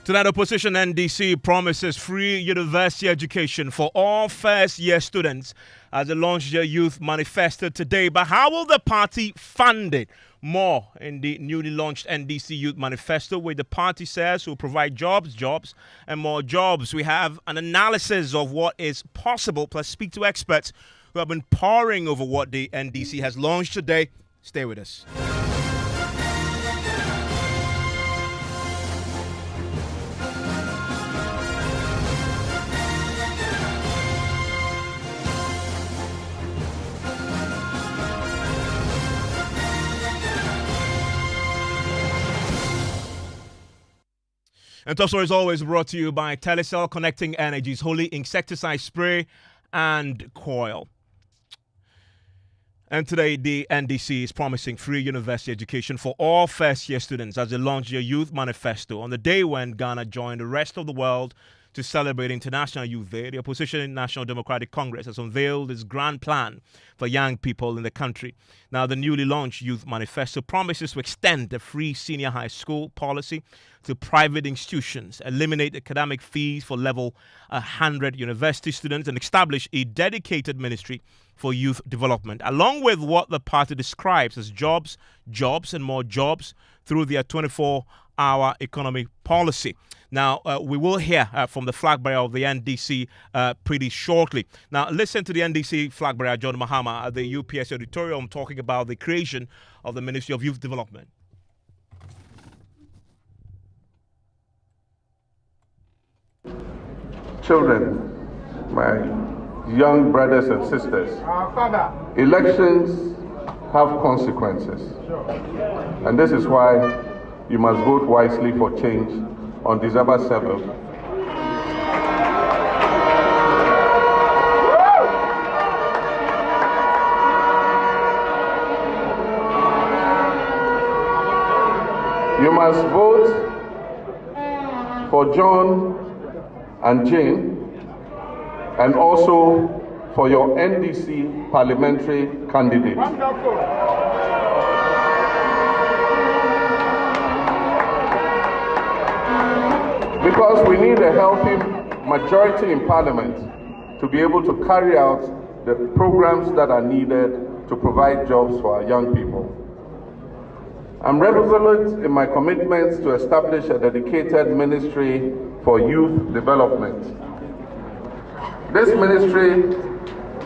Tonight, opposition NDC promises free university education for all first-year students as they launch their youth manifesto today. But how will the party fund it? More in the newly launched NDC Youth Manifesto, where the party says will provide jobs, and more jobs. We have an analysis of what is possible, plus speak to experts who have been poring over what the NDC has launched today. Stay with us. And Top Story is always brought to you by Telecel, connecting energies, holy insecticide spray and coil. And today, the NDC is promising free university education for all first-year students as they launch their youth manifesto on the day when Ghana joined the rest of the world to celebrate International Youth Day. The opposition National Democratic Congress has unveiled its grand plan for young people in the country. Now, the newly launched Youth Manifesto promises to extend the free senior high school policy to private institutions, eliminate academic fees for level 100 university students, and establish a dedicated ministry for youth development, along with what the party describes as jobs, and more jobs through their 24-hour economy policy. Now, we will hear from the flag bearer of the NDC pretty shortly. Now, listen to the NDC flag bearer, John Mahama, at the UPS auditorium, talking about the creation of the Ministry of Youth Development. Children, my young brothers and sisters, elections have consequences. And this is why you must vote wisely for change on December 7th. You must vote for John and Jane, and also for your NDC parliamentary candidate. Because we need a healthy majority in Parliament to be able to carry out the programs that are needed to provide jobs for our young people. I'm resolute in my commitment to establish a dedicated ministry for youth development. This ministry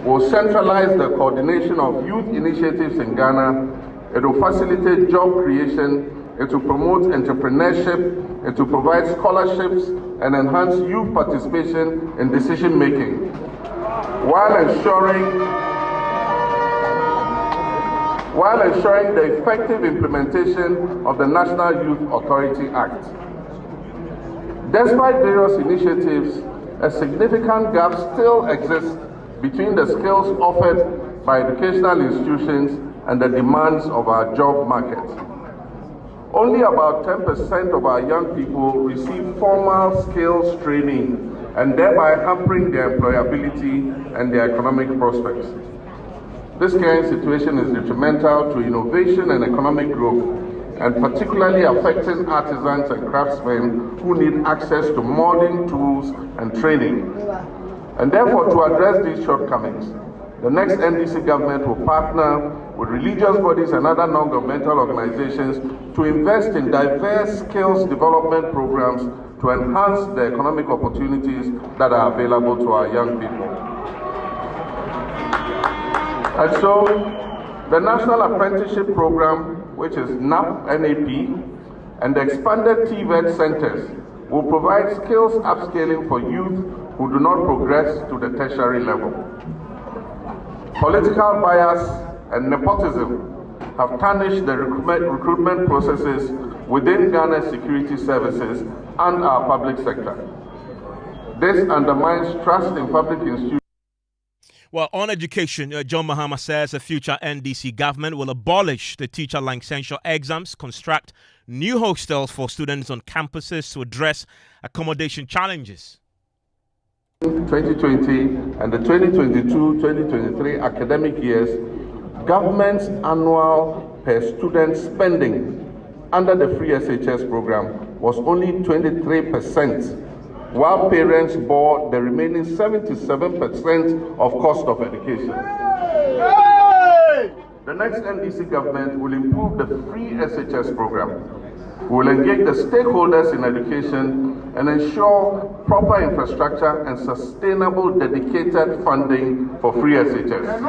will centralize the coordination of youth initiatives in Ghana. It will facilitate job creation. It will promote entrepreneurship. It will provide scholarships and enhance youth participation in decision making, while ensuring the effective implementation of the National Youth Authority Act. Despite various initiatives, a significant gap still exists between the skills offered by educational institutions and the demands of our job market. Only about 10% of our young people receive formal skills training, and thereby hampering their employability and their economic prospects. This current situation is detrimental to innovation and economic growth, and particularly affecting artisans and craftsmen who need access to modern tools and training. And therefore, to address these shortcomings, the next NDC government will partner with religious bodies and other non-governmental organizations to invest in diverse skills development programs to enhance the economic opportunities that are available to our young people. And so, the National Apprenticeship Program, which is NAP, and the expanded TVET centers will provide skills upscaling for youth who do not progress to the tertiary level. Political bias and nepotism have tarnished the recruitment processes within Ghana's security services and our public sector. This undermines trust in public institutions. Well, on education, John Mahama says a future NDC government will abolish the teacher licensure exams, construct new hostels for students on campuses to address accommodation challenges. 2020 and the 2022-2023 academic years, government's annual per student spending under the free SHS program was only 23%, while parents bore the remaining 77% of cost of education. The next NDC government will improve the free SHS program. We will engage the stakeholders in education and ensure proper infrastructure and sustainable dedicated funding for free SHS.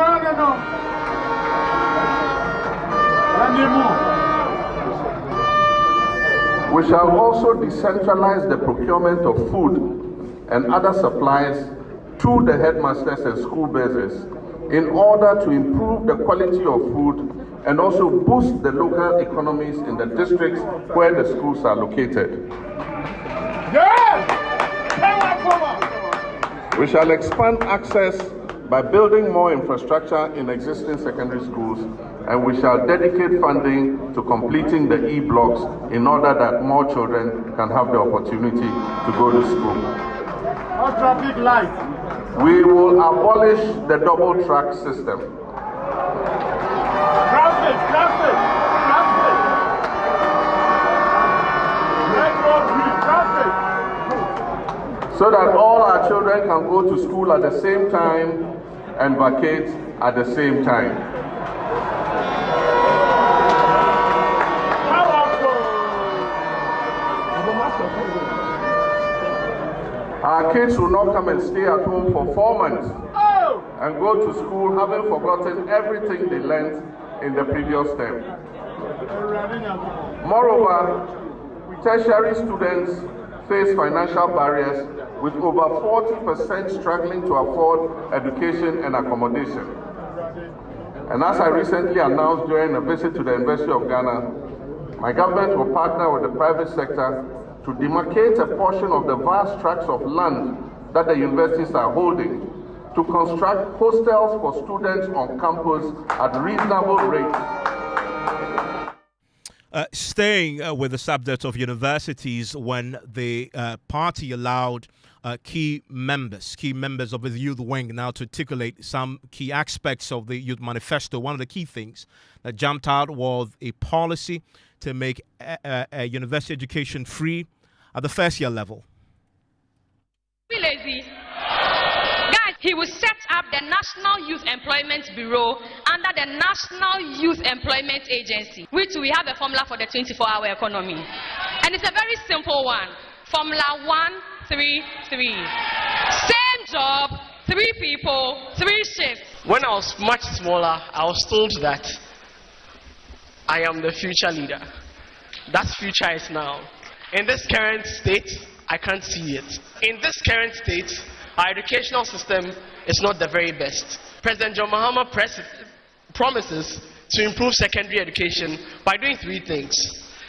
We shall also decentralize the procurement of food and other supplies to the headmasters and school bases in order to improve the quality of food and also boost the local economies in the districts where the schools are located. We shall expand access by building more infrastructure in existing secondary schools, and we shall dedicate funding to completing the E-blocks in order that more children can have the opportunity to go to school. No traffic light. We will abolish the double track system. Traffic. So that all our children can go to school at the same time and vacate at the same time. Our kids will not come and stay at home for 4 months and go to school having forgotten everything they learned in the previous term. Moreover, tertiary students face financial barriers, with over 40% struggling to afford education and accommodation. And as I recently announced during a visit to the University of Ghana, my government will partner with the private sector to demarcate a portion of the vast tracts of land that the universities are holding to construct hostels for students on campus at reasonable rates. Staying with the subject of universities, when the party allowed key members of the youth wing now to articulate some key aspects of the youth manifesto, one of the key things that jumped out was a policy to make university education free at the first year level. Be lazy. Guys, he will set up the National Youth Employment Bureau under the National Youth Employment Agency, which we have a formula for the 24-hour economy. And it's a very simple one. Formula 1-3-3. Same job, 3 people, 3 shifts. When I was much smaller, I was told that I am the future leader. That future is now. In this current state, I can't see it. In this current state, our educational system is not the very best. President John Mahama promises to improve secondary education by doing 3 things.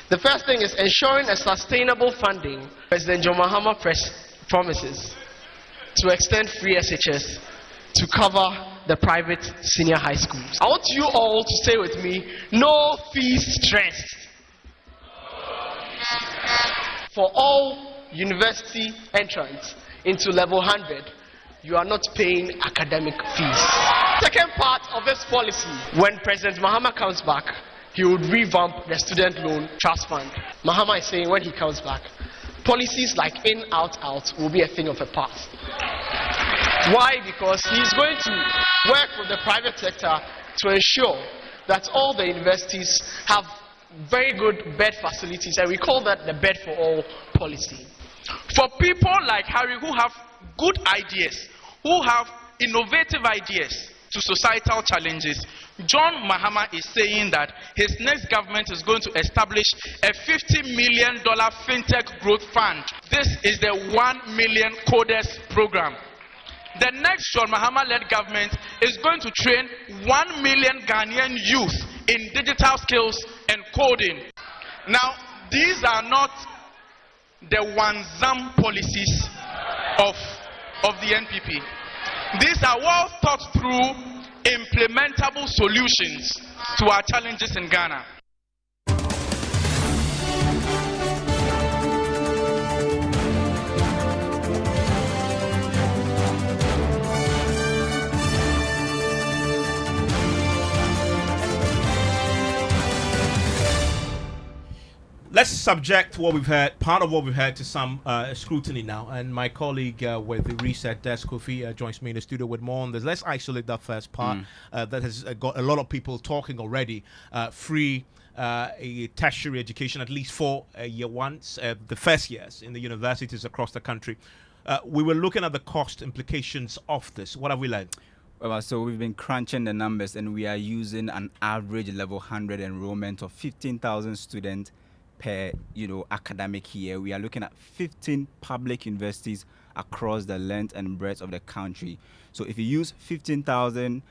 The first thing is ensuring a sustainable funding. President John Mahama promises to extend free SHS to cover the private senior high schools. I want you all to say with me, no fees stressed. For all university entrants into level 100, you are not paying academic fees. Second part of this policy, when President Mahama comes back, he would revamp the student loan trust fund. Mahama is saying when he comes back, policies like in, out, out will be a thing of the past. Why? Because he's going to work with the private sector to ensure that all the universities have very good bed facilities, and we call that the bed for all policy. For people like Harry who have good ideas, who have innovative ideas to societal challenges, John Mahama is saying that his next government is going to establish a $50 million fintech growth fund. This is the 1 million coders program. The next John Mahama-led government is going to train 1 million Ghanaian youth in digital skills and coding. Now, these are not the one-zam policies of the NPP. These are well thought through, implementable solutions to our challenges in Ghana. Let's subject what we've heard, part of what we've heard, to some scrutiny now. And my colleague with the Reset Desk, Kofi, joins me in the studio with more on this. Let's isolate that first part that has got a lot of people talking already. Free a tertiary education, at least for year ones, the first years in the universities across the country. We were looking at the cost implications of this. What have we learned? Well, so we've been crunching the numbers, and we are using an average level 100 enrollment of 15,000 students per academic year. We are looking at 15 public universities across the length and breadth of the country. So if you use 15,000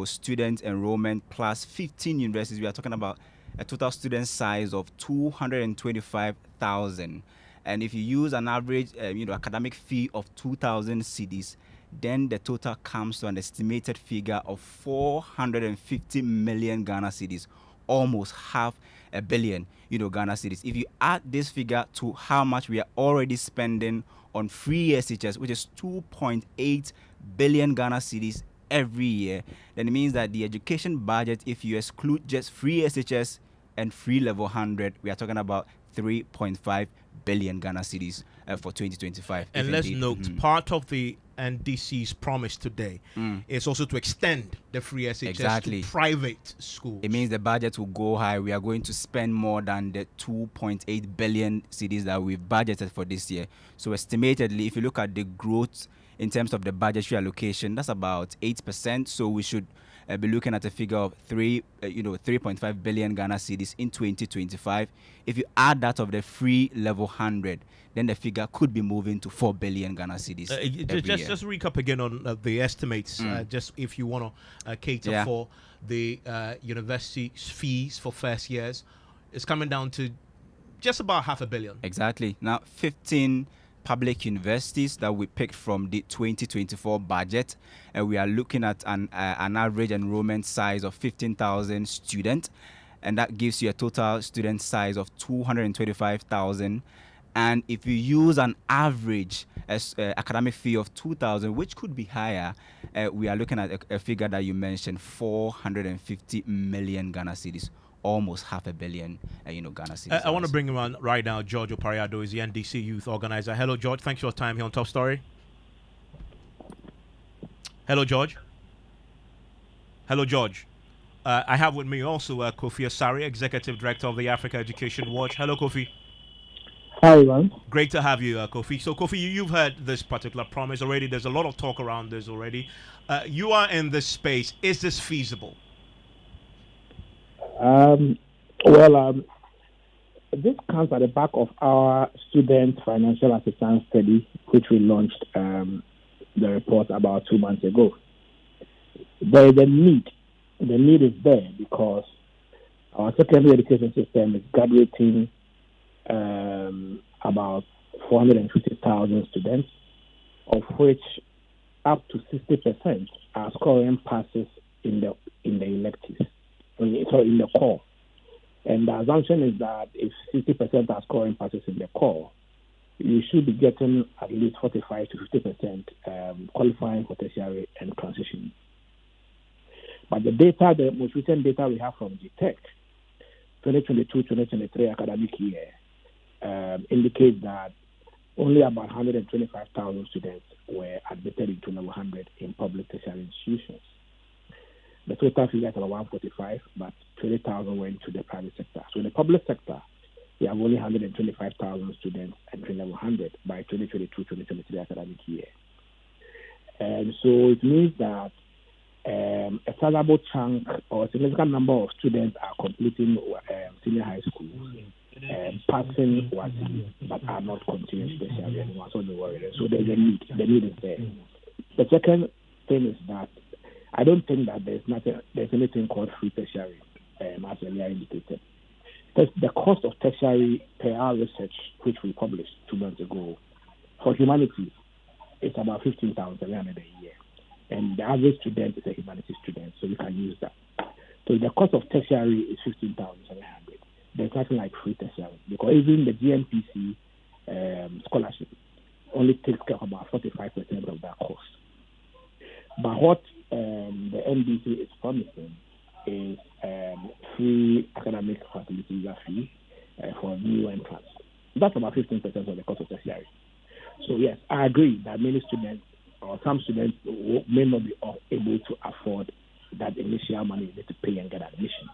student enrollment plus 15 universities, we are talking about a total student size of 225,000. And if you use an average academic fee of 2,000 cedis, then the total comes to an estimated figure of 450 million Ghana cedis, almost half a billion Ghana cedis. If you add this figure to how much we are already spending on free SHS, which is 2.8 billion Ghana cedis every year, then it means that the education budget, if you exclude just free SHS and free level 100, we are talking about 3.5 billion Ghana cedis for 2025. And let's note, part of the NDC's promise today is also to extend the free SHS to private schools. It means the budget will go high. We are going to spend more than the 2.8 billion cedis that we've budgeted for this year. So estimatedly, if you look at the growth in terms of the budgetary allocation, that's about 8%. So we should be looking at a figure of 3.5 billion Ghana cedis in 2025. If you add that of the free level 100, then the figure could be moving to 4 billion Ghana cedis. Just recap again on the estimates, just if you want to cater for the university fees for first years. It's coming down to just about $500 million. Exactly. Now, 15 public universities that we picked from the 2024 budget, and we are looking at an average enrollment size of 15,000 students, and that gives you a total student size of 225,000. And if you use an average academic fee of 2,000, which could be higher, we are looking at a figure that you mentioned, 450 million Ghana cedis, almost $500 million, Ghana cedis. I want to bring him on right now. George Opariado is the NDC youth organizer. Hello, George. Thanks for your time here on Top Story. Hello, George. Hello, George. I have with me also Kofi Asari, Executive Director of the Africa Education Watch. Hello, Kofi. Hi, Ivan. Great to have you, Kofi. So, Kofi, you've heard this particular promise already. There's a lot of talk around this already. You are in this space. Is this feasible? This comes at the back of our student financial assistance study, which we launched the report about 2 months ago. There is a need. The need is there because our secondary education system is graduating about 450,000 students, of which up to 60% are scoring passes in the electives, sorry, in the core. And the assumption is that if 60% are scoring passes in the core, you should be getting at least 45 to 50% qualifying for tertiary and transition. But the data, the most recent data we have from GTEC, 2022-2023 academic year, indicates that only about 125,000 students were admitted into level 100 in public tertiary institutions. The total figure is about 145, but 20,000 went to the private sector. So in the public sector, we have only 125,000 students entering level 100 by 2022-2023 academic year. And so it means that a sizable chunk or a significant number of students are completing senior high school, passing WASI, but are not continuing tertiary anymore. So no worry. So there's a need. The need is there. The second thing is that I don't think that there's anything called free tertiary, as earlier indicated. The cost of tertiary per our research, which we published 2 months ago, for humanities, it's about 15,700 a year. And the average student is a humanities student, so we can use that. So the cost of tertiary is 15,700. There's nothing like free tertiary, because even the GNPC scholarship only takes care of about 45% of that cost. But what the NDC is promising is free academic facilities fee for new entrants. That's about 15% of the cost of tertiary. So yes, I agree that many students or some students may not be able to afford that initial money they need to pay and get admission,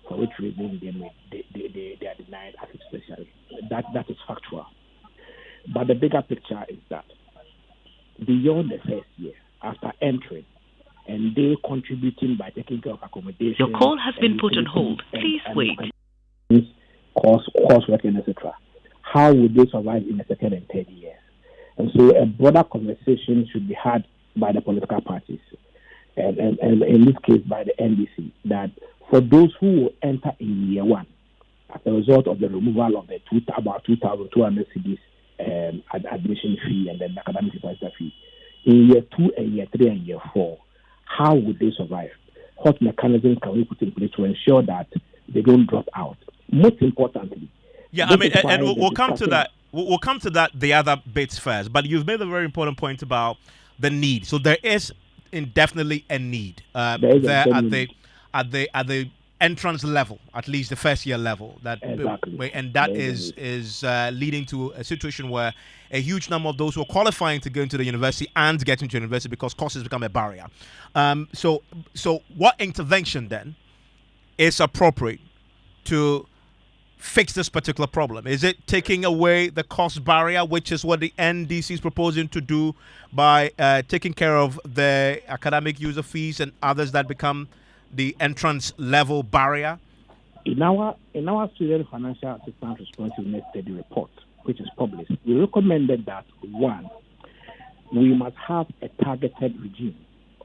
for which reason they are denied access to tertiary. That is factual. But the bigger picture is that beyond the first year, after entering, and they contributing by taking care of accommodation. Your call has been put on hold. Please wait. Coursework and etc. How would they survive in the second and third years? And so a broader conversation should be had by the political parties, and in this case by the NDC, that for those who will enter in year one, as a result of the removal of the about 2,200 cedis admission fee and then the academic supervisor fee, in year 2 and year 3 and year 4, how would they survive? What mechanisms can we put in place to ensure that they don't drop out? Most importantly, yeah, I mean, and we'll come to that. We'll come to that, the other bits first. But you've made a very important point about the need. So there is indefinitely a need at the entrance level, at least the first year level. Exactly. And that is leading to a situation where a huge number of those who are qualifying to go into the university and get into university because courses become a barrier. So what intervention then is appropriate to fix this particular problem? Is it taking away the cost barrier, which is what the NDC is proposing to do by taking care of the academic user fees and others that become the entrance level barrier? In our student financial assistance responsiveness study report, which is published, we recommended that, one, we must have a targeted regime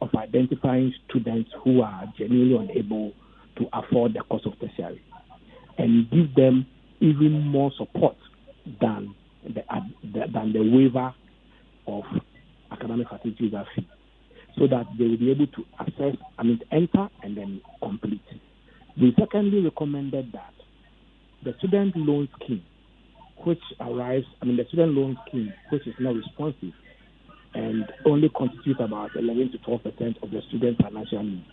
of identifying students who are genuinely unable to afford the cost of tertiary, and give them even more support than the waiver of academic facility user fee, so that they will be able to enter and then complete. We secondly recommended that the student loan scheme, which is not responsive and only constitutes about 11 to 12% of the student's financial needs,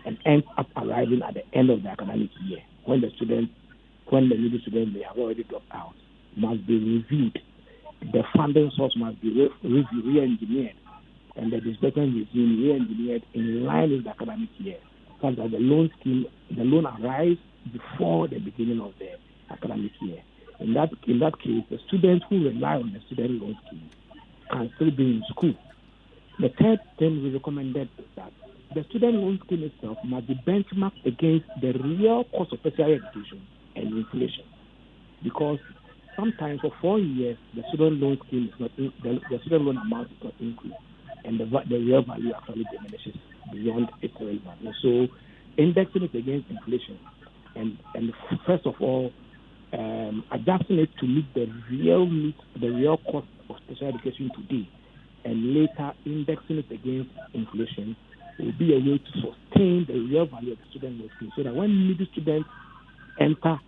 and ends up arriving at the end of the academic year, when the needy students they have already dropped out, must be reviewed. The funding source must be re-engineered, and the disbursement regime re-engineered in line with the academic year, so that the loan arrives before the beginning of the academic year. In that case, the students who rely on the student loan scheme can still be in school. The third thing we recommended is that the student loan scheme itself must be benchmarked against the real cost of tertiary education and inflation, because sometimes for 4 years the student loan scheme is not the student loan amount is not increased, and the real value actually diminishes beyond its real value. So indexing it against inflation and first of all adjusting it to meet the real cost of tertiary education today, and later indexing it against inflation will be a way to sustain the real value of the student loan scheme, so that when needy students enter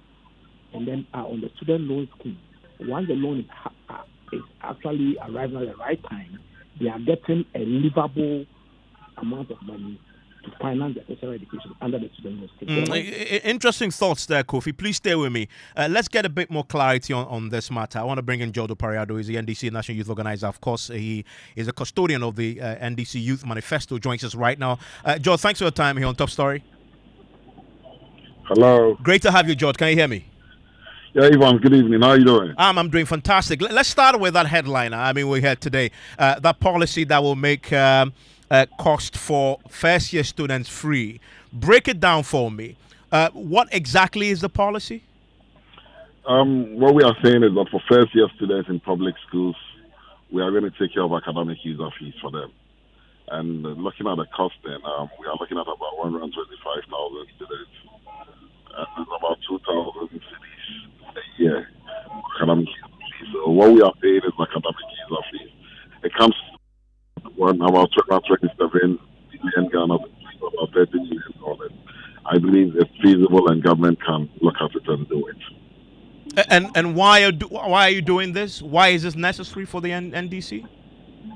and then are on the student loan scheme, once the loan is actually arriving at the right time, they are getting a livable amount of money to finance their tertiary education under the student loan scheme. Interesting thoughts there, Kofi. Please stay with me. Let's get a bit more clarity on this matter. I want to bring in Jodo Pariado. He's the NDC National Youth Organizer. Of course, he is a custodian of the NDC Youth Manifesto. Joins us right now. George, thanks for your time here on Top Story. Hello. Great to have you, George. Can you hear me? Yeah, Ivan, good evening. How are you doing? I'm doing fantastic. Let's start with that headliner. I mean, we had today that policy that will make cost for first-year students free. Break it down for me. What exactly is the policy? What we are saying is that for first-year students in public schools, we are going to take care of academic user fees for them. And looking at the costing, we are looking at about 125,000 students. And it's about 2,000 cities a year academic user fees. So what we are paying is academic user fees. It comes about 27 million Ghana, about $30 million. I believe it's feasible and government can look at it and do it. And why are you doing this? Why is this necessary for the NDC?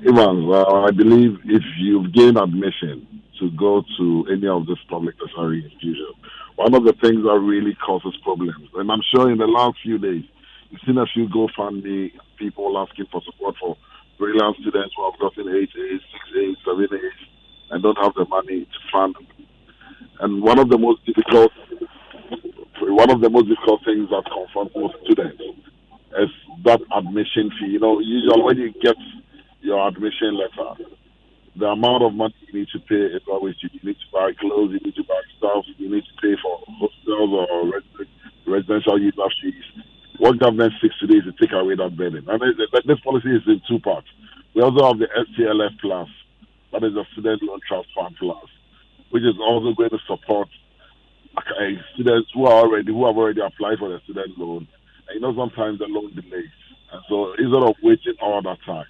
Ivan, I believe if you've gained admission to go to any of these public tertiary institutions, one of the things that really causes problems. And I'm sure in the last few days, you've seen a few GoFundMe people asking for support for brilliant students who have gotten 8 A's, 6 A's, 7 A's, and don't have the money to fund. And one of the most difficult things that confront most students is that admission fee. Usually when you get your admission letter, the amount of money you need to pay is always you need to buy clothes, you need to buy stuff, you need to pay for hostels or residential user fees. What government seeks today is to take away that burden. And this policy is in two parts. We also have the STLF Plus, that is the Student Loan Trust Fund Plus, which is also going to support students who have already applied for the student loan. And sometimes the loan delays. And so instead of waiting all that time,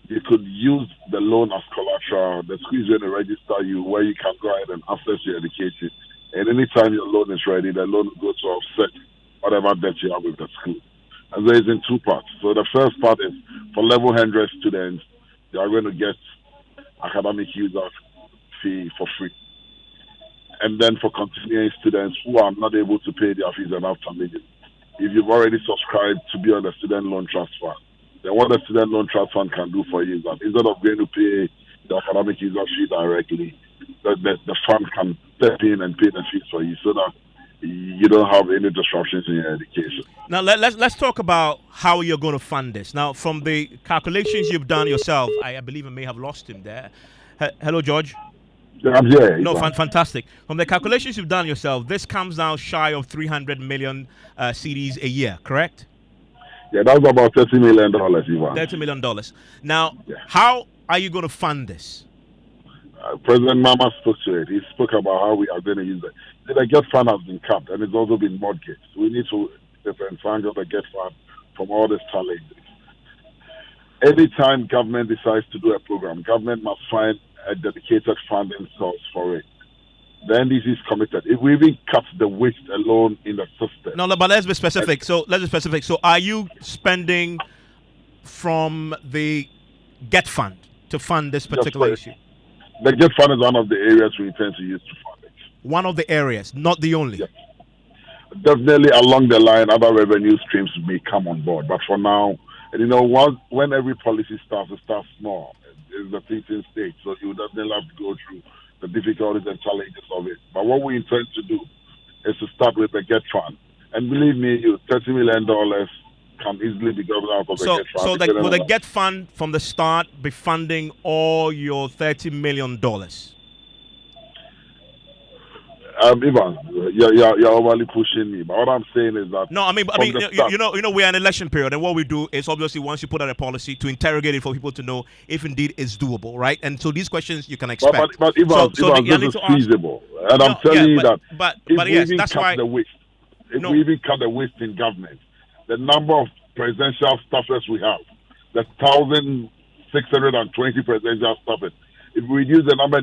you could use the loan as collateral. The school is going to register you where you can go ahead and access your education. And anytime your loan is ready, the loan will go to offset whatever debt you have with the school. And so it's in two parts. So the first part is for level 100 students, they are going to get academic user fee for free. And then for continuing students who are not able to pay their fees and have challenges, if you've already subscribed to be on the Student Loan Trust Fund, then what the Student Loan Trust Fund can do for you is that instead of going to pay the academic user fee directly, the fund can step in and pay the fees for you so that you don't have any disruptions in your education. Now, let's talk about how you're going to fund this. Now, from the calculations you've done yourself, I believe I may have lost him there. Hello, George. Yeah, I'm here. No, fantastic. From the calculations you've done yourself, this comes now shy of 300 million CDs a year, correct? Yeah, that's about $30 million, Ivan. $30 million. Now, how are you going to fund this? President Mama spoke to it. He spoke about how we are going to use it. The GET fund has been capped and it's also been mortgaged. We need to disentangle the GET fund from all these challenges. Anytime government decides to do a program, government must find a dedicated funding source for it. The NDC is committed. If we even cut the waste alone in the system. No, but let's be specific. So are you spending from the GET fund to fund this particular issue? The GET fund is one of the areas we intend to use to fund it. One of the areas, not the only. Yes. Definitely along the line, other revenue streams may come on board. But for now, when every policy starts, it starts small. It's the teaching stage, so you definitely have to go through the difficulties and challenges of it. But what we intend to do is to start with the GET fund. And believe me, $30 million can easily be gotten out of the GET fund. So will the GET fund from the start be funding all your $30 million? Ivan, you're overly pushing me. But what I'm saying is that we're in an election period, and what we do is obviously once you put out a policy to interrogate it for people to know if indeed it's doable, right? And so these questions you can expect. But Ivan, this is feasible, and I'm telling you that if we even cut the waste in government, the number of presidential staffers we have, the 1,620 presidential staffers, if we reduce the number,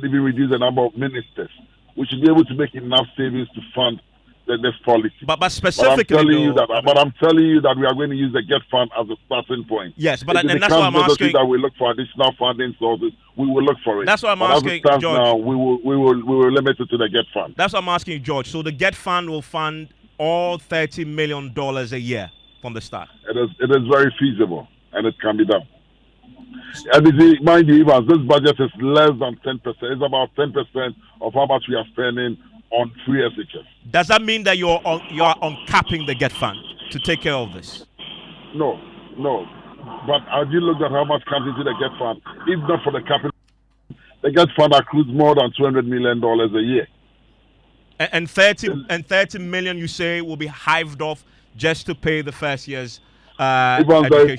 of ministers, we should be able to make enough savings to fund this policy. But specifically, I'm telling you that we are going to use the GET fund as a starting point. Yes, but and that's why I'm asking. That we look for additional funding sources, we will look for it. That's why I'm asking, George. Now, we will limit it to the GET fund. That's what I'm asking, George. So the GET fund will fund all $30 million a year from the start. It is very feasible, and it can be done. And mind you, Evans, this budget is less than 10%. It's about 10% of how much we are spending on free SHS. Does that mean that you are uncapping the GET fund to take care of this? No. But have you looked at how much comes into the GET fund? If not for the capital, the GET fund accrues more than $200 million a year. And 30 million, you say, will be hived off just to pay the first year's education. There is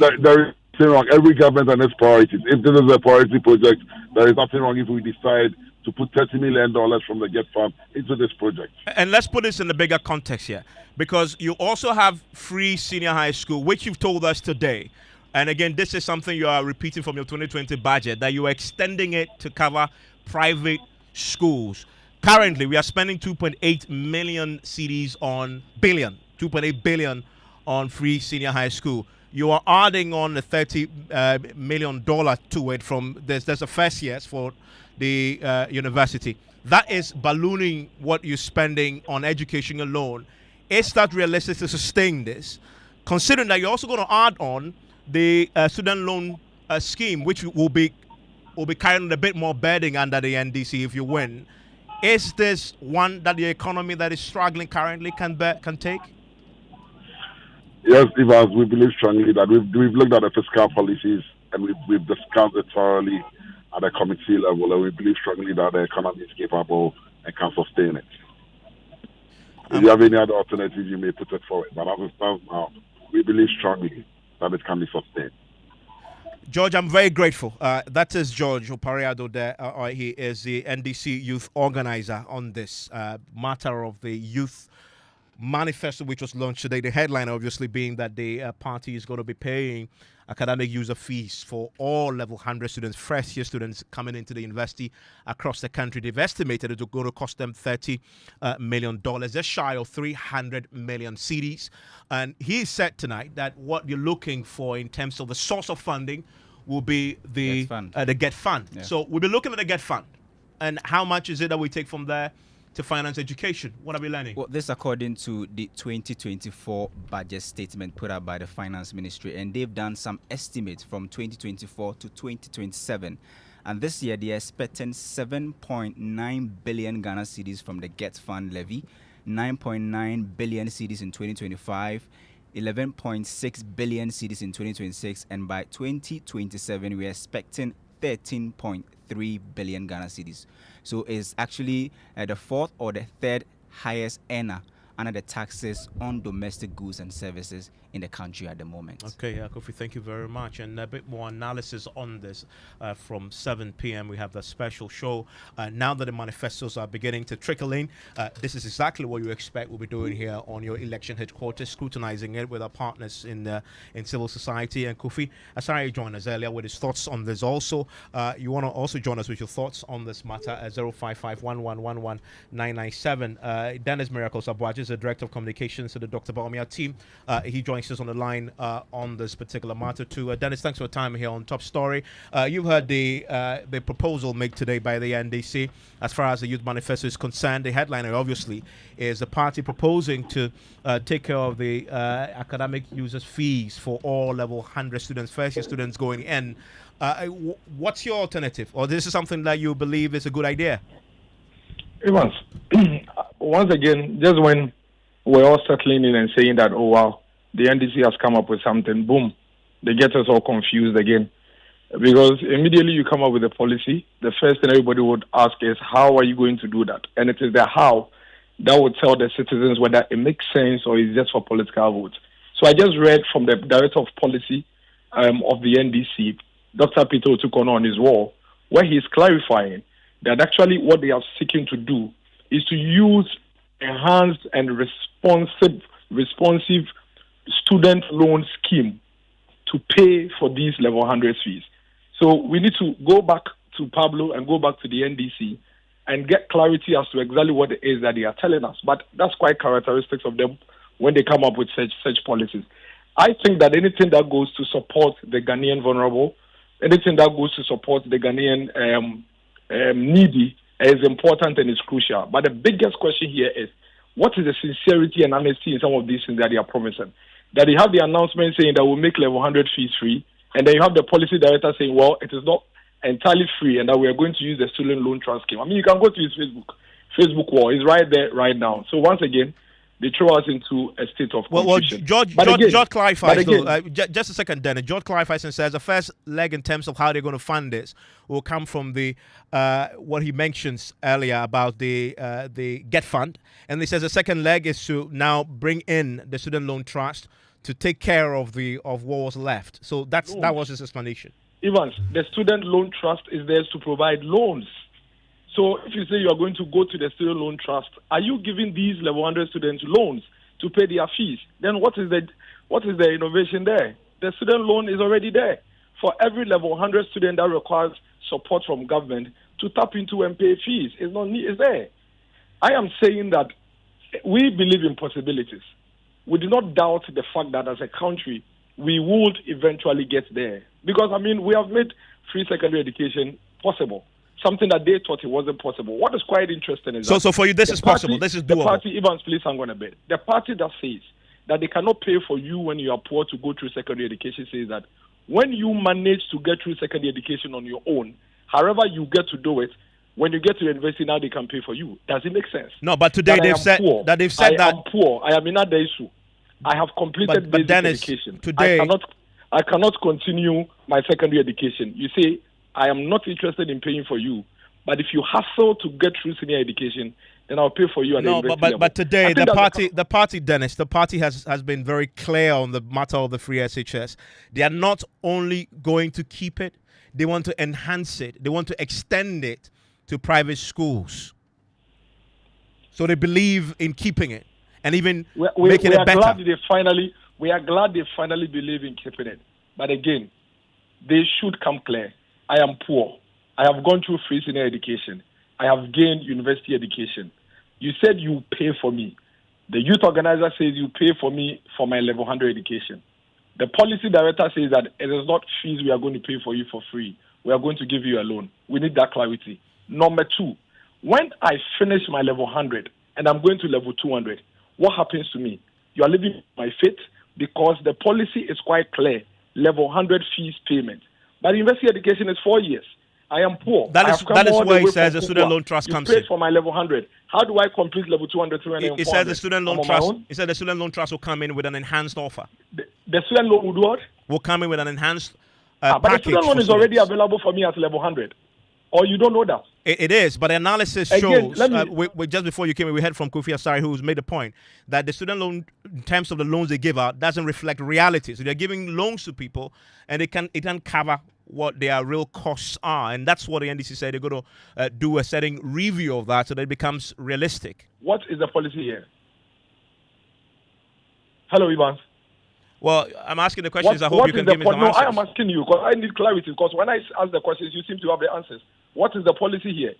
nothing wrong. Every government and its priorities. If this is a priority project, there is nothing wrong if we decide to put $30 million from the GET fund into this project. And let's put this in the bigger context here, because you also have free senior high school, which you've told us today. And again, this is something you are repeating from your 2020 budget, that you are extending it to cover private schools. Currently, we are spending 2.8 million CDs on 2.8 billion on free senior high school. You are adding on the $30 million to it from there's a first years for the university. that is ballooning what you're spending on education alone. Is that realistic to sustain this? Considering that you're also going to add on the student loan scheme, which will be carrying a bit more burden under the NDC if you win. Is this one that the economy that is struggling currently can take? Yes, Evans, we believe strongly that we've looked at the fiscal policies and we've discussed it thoroughly at the committee level, and we believe strongly that the economy is capable and can sustain it. If you have any other alternatives, you may put it forward. But as it stands now, we believe strongly that it can be sustained. George, I'm very grateful. That is George Opariado there. He is the NDC youth organizer on this matter of the youth manifesto, which was launched today. The headline, obviously, being that the party is going to be paying academic user fees for all level 100 students, first-year students coming into the university across the country. They've estimated it's going to cost them $30 million, just shy of 300 million cedis. And he said tonight that what you're looking for in terms of the source of funding will be the GET Fund. Yeah. So we'll be looking at the GET Fund. And how much is it that we take from there to finance education? What are we learning? Well, this according to the 2024 budget statement put out by the Finance Ministry, and they've done some estimates from 2024 to 2027. And this year, they're expecting 7.9 billion Ghana cedis from the GET Fund levy, 9.9 billion cedis in 2025, 11.6 billion cedis in 2026, and by 2027, we're expecting 13.3 billion Ghana cedis. So it's actually the fourth or the third highest earner under the taxes on domestic goods and services in the country at the moment. Okay, Kofi, thank you very much. And a bit more analysis on this from 7 p.m. We have the special show. Now that the manifestos are beginning to trickle in, this is exactly what you expect we'll be doing here on your election headquarters, scrutinizing it with our partners in civil society. And Kofi Asari joined us earlier with his thoughts on this also. You want to also join us with your thoughts on this matter at 055-1111-997. Dennis Miracles Abuaj is the Director of Communications to the Dr. Baumia team. He joins us on the line on this particular matter too. Dennis, thanks for your time here on Top Story. You've heard the proposal made today by the NDC as far as the Youth Manifesto is concerned. The headliner, obviously, is the party proposing to take care of the academic users' fees for all level 100 students, first-year students going in. What's your alternative? Or this is something that you believe is a good idea? Evans, once again, just when we're all settling in and saying that, oh, wow, the NDC has come up with something, boom, they get us all confused again. Because immediately you come up with a policy, the first thing everybody would ask is, how are you going to do that? And it is the how that would tell the citizens whether it makes sense or it's just for political votes. So I just read from the Director of Policy of the NDC, Dr. Peter Otukon on his wall, where he's clarifying that actually what they are seeking to do is to use enhanced and responsive student loan scheme to pay for these level 100 fees. So we need to go back to Pablo and go back to the NDC and get clarity as to exactly what it is that they are telling us. But that's quite characteristic of them when they come up with such policies. I think that anything that goes to support the Ghanaian vulnerable, anything that goes to support the Ghanaian needy is important and is crucial. But the biggest question here is, what is the sincerity and honesty in some of these things that they are promising? That they have the announcement saying that we'll make level 100 fees free, and then you have the policy director saying, well, it is not entirely free and that we are going to use the student loan trust scheme. I mean, you can go to his Facebook wall. It's right there right now. So once again, they throw us into a state of confusion. George clarifies, just a second, Dennis. George clarifies and says the first leg in terms of how they're going to fund this will come from the what he mentions earlier about the GET Fund. And he says the second leg is to now bring in the student loan trust to take care of what was left. So that was his explanation. Evans, the student loan trust is there to provide loans. So if you say you are going to go to the student loan trust, are you giving these level 100 students loans to pay their fees? Then what is the innovation there? The student loan is already there for every level 100 student that requires support from government to tap into and pay fees. It's there. I am saying that we believe in possibilities. We do not doubt the fact that as a country, we would eventually get there. Because, I mean, we have made free secondary education possible. something that they thought it wasn't possible. What is quite interesting is so for you, this is possible. This is doable. The party, Evans, please hang on a bit. The party that says that they cannot pay for you when you are poor to go through secondary education says that when you manage to get through secondary education on your own, however you get to do it, when you get to university now they can pay for you. Does it make sense? No, but today they've said that I am poor. I am in that issue. I have completed basic education. Today I cannot continue my secondary education. You say I am not interested in paying for you, but if you hustle to get through senior education, then I'll pay for you at the university level. But today the party, Dennis, the party has been very clear on the matter of the free SHS. They are not only going to keep it, they want to enhance it. They want to extend it to private schools. So they believe in keeping it and even making it better. We are glad they finally believe in keeping it. But again, they should come clear. I am poor. I have gone through free senior education. I have gained university education. You said you pay for me. The youth organizer says you pay for me for my level 100 education. The policy director says that it is not fees we are going to pay for you for free. We are going to give you a loan. We need that clarity. Number two, when I finish my level 100 and I'm going to level 200, what happens to me? You are living my fate because the policy is quite clear. Level 100 fees payment. But university education is 4 years. I am poor. That is where he says the student loan trust comes in. You paid for my level 100. How do I complete level 200, 300, He said the student loan trust. He said the student loan trust will come in with an enhanced offer. The student loan will do what? Will come in with an enhanced but the student loan is already available for me at level 100. Or you don't know that? It is, but the analysis shows, just before you came in, we heard from Kofi Asari, who's made the point that the student loan, in terms of the loans they give out, doesn't reflect reality. So they're giving loans to people, and it can cover what their real costs are. And that's what the NDC said they're going to do a setting review of that so that it becomes realistic. What is the policy here? Hello, Evans. Well, I'm asking the questions. I hope you can give me some answers. No, I am asking you because I need clarity. Because when I ask the questions, you seem to have the answers. What is the policy here?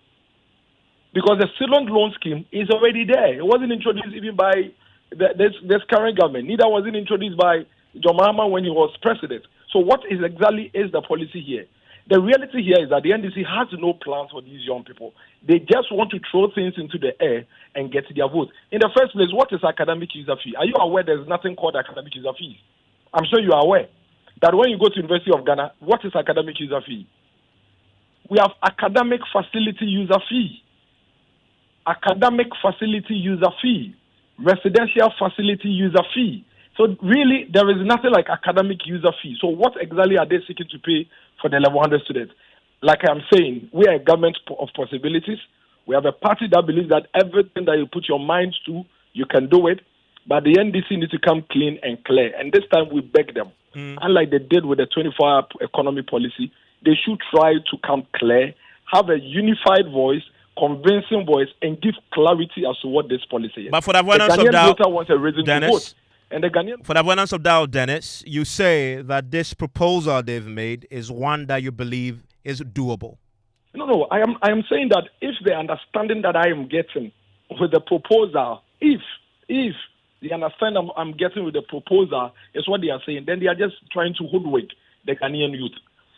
Because the student loan scheme is already there. It wasn't introduced even by this current government. Neither was it introduced by John Mahama when he was president. So what exactly is the policy here? The reality here is that the NDC has no plans for these young people. They just want to throw things into the air and get their vote. In the first place, what is academic user fee? Are you aware there's nothing called academic user fee? I'm sure you are aware that when you go to University of Ghana, what is academic user fee? We have academic facility user fee, academic facility user fee, residential facility user fee. So really, there is nothing like academic user fee. So what exactly are they seeking to pay for the level 100 students? Like I'm saying, we are a government of possibilities. We have a party that believes that everything that you put your mind to, you can do it. But the NDC needs to come clean and clear. And this time we beg them. Unlike they did with the 24-hour economy policy, they should try to come clear, have a unified voice, convincing voice, and give clarity as to what this policy is. But for the avoidance of doubt, wants a reason to vote. And the Ghanaian, for the avoidance of doubt, Dennis, you say that this proposal they've made is one that you believe is doable. No. I am saying that if the understanding that I am getting with the proposal, if the understanding I'm getting with the proposal is what they are saying, then they are just trying to hoodwink the Ghanaian youth.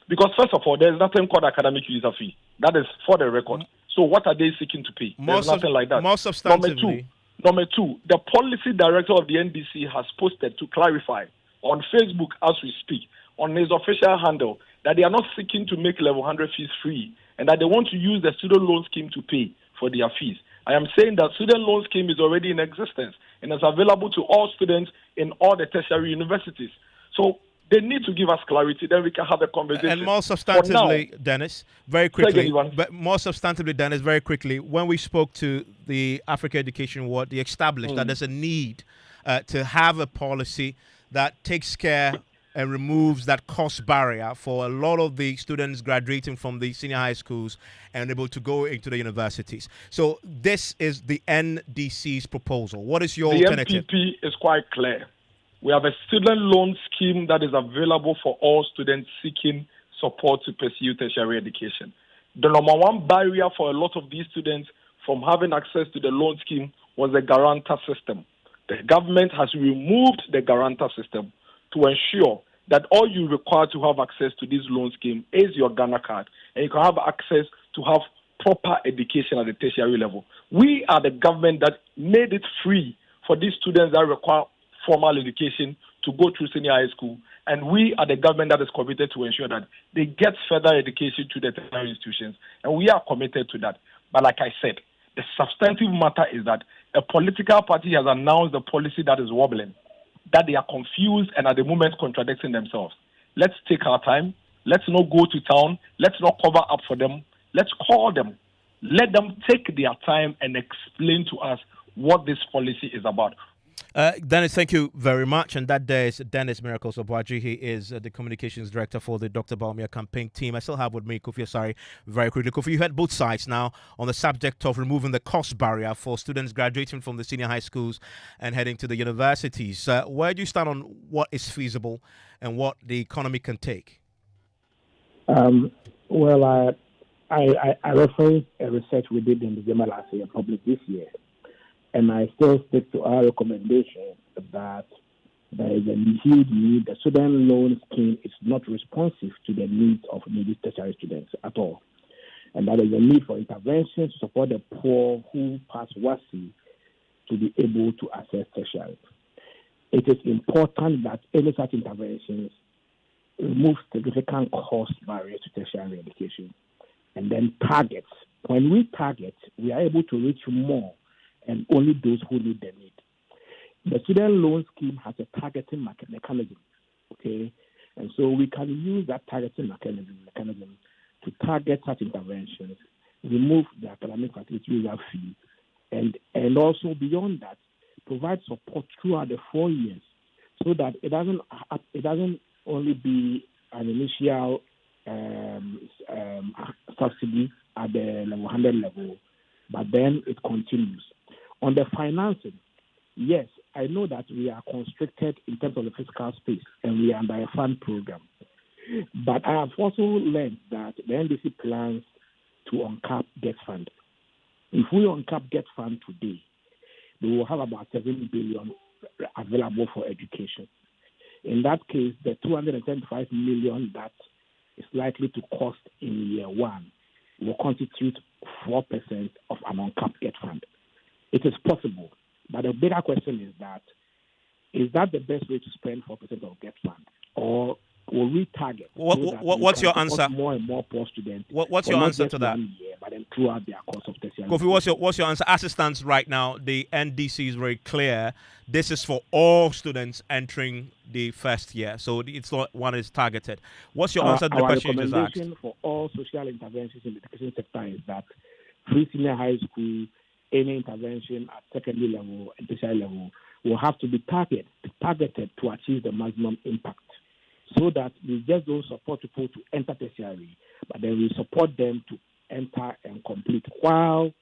Because first of all, there is nothing called academic user fee. That is for the record. So what are they seeking to pay? There's nothing like that. More substantively. Number two, the policy director of the NDC has posted to clarify on Facebook as we speak, on his official handle, that they are not seeking to make level 100 fees free and that they want to use the student loan scheme to pay for their fees. I am saying that student loan scheme is already in existence and is available to all students in all the tertiary universities. So they need to give us clarity, then we can have a conversation. And more substantively, Dennis, very quickly, very quickly, when we spoke to the Africa Education Board, they established that there's a need to have a policy that takes care and removes that cost barrier for a lot of the students graduating from the senior high schools and able to go into the universities. So this is the NDC's proposal. What is your alternative? The MPP is quite clear. We have a student loan scheme that is available for all students seeking support to pursue tertiary education. The number one barrier for a lot of these students from having access to the loan scheme was the guarantor system. The government has removed the guarantor system to ensure that all you require to have access to this loan scheme is your Ghana card, and you can have access to have proper education at the tertiary level. We are the government that made it free for these students that require formal education to go through senior high school, and we are the government that is committed to ensure that they get further education to the tertiary institutions, and we are committed to that. But like I said, the substantive matter is that a political party has announced a policy that is wobbling, that they are confused and at the moment contradicting themselves. Let's take our time. Let's not go to town. Let's not cover up for them. Let's call them. Let them take their time and explain to us what this policy is about. Dennis, thank you very much. And that day is Dennis Miracles Obwaji. He is the communications director for the Dr. Bawumia campaign team. I still have with me Kofi Asare very quickly. Kofi, you heard both sides now on the subject of removing the cost barrier for students graduating from the senior high schools and heading to the universities. Where do you stand on what is feasible and what the economy can take? Well, I referenced a research we did in December last year, published this year. And I still stick to our recommendation that there is a huge need. The student loan scheme is not responsive to the needs of needy tertiary students at all. And that there is a need for interventions to support the poor who pass WASI to be able to access tertiary. It is important that any such interventions remove significant cost barriers to tertiary education and then targets. When we target, we are able to reach more and only those who need the need. The student loan scheme has a targeting mechanism, okay? And so we can use that targeting mechanism to target such interventions, remove the academic facility user fee, and also beyond that, provide support throughout the 4 years so that it doesn't only be an initial subsidy at the level 100 level, but then it continues. On the financing, yes, I know that we are constricted in terms of the fiscal space and we are under a fund program. But I have also learned that the NDC plans to uncap Get Fund. If we uncap Get Fund today, we will have about 7 billion available for education. In that case, the 275 million that is likely to cost in year one will constitute 4% of an uncapped Get Fund. It is possible, but the bigger question is that the best way to spend 4% of Get Fund, or will we target? What's your answer? More and more poor students. What's your answer to that? Year, but then throughout their course of tertiary. Kofi, what's your answer? As it stands right now, the NDC is very clear. This is for all students entering the first year, so it's not one is targeted. What's your answer to the question you just asked? Our recommendation for all social interventions in the education sector is that free senior high school, any intervention at secondary level and tertiary level will have to be targeted to achieve the maximum impact, so that we just don't support people to enter tertiary, but then we support them to enter and complete, while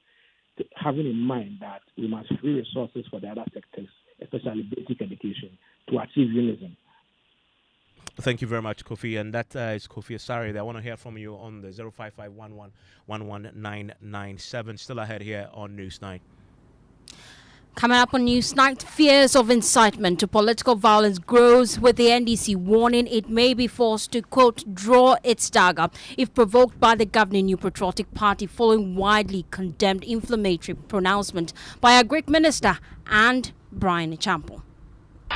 having in mind that we must free resources for the other sectors, especially basic education, to achieve unison. Thank you very much, Kofi. And that is Kofi Asare. I want to hear from you on the 05511119997. Still ahead here on Newsnight. Coming up on Newsnight, fears of incitement to political violence grows, with the NDC warning it may be forced to, quote, draw its dagger if provoked by the governing New Patriotic Party following widely condemned inflammatory pronouncement by a Greek minister and Brian Champo.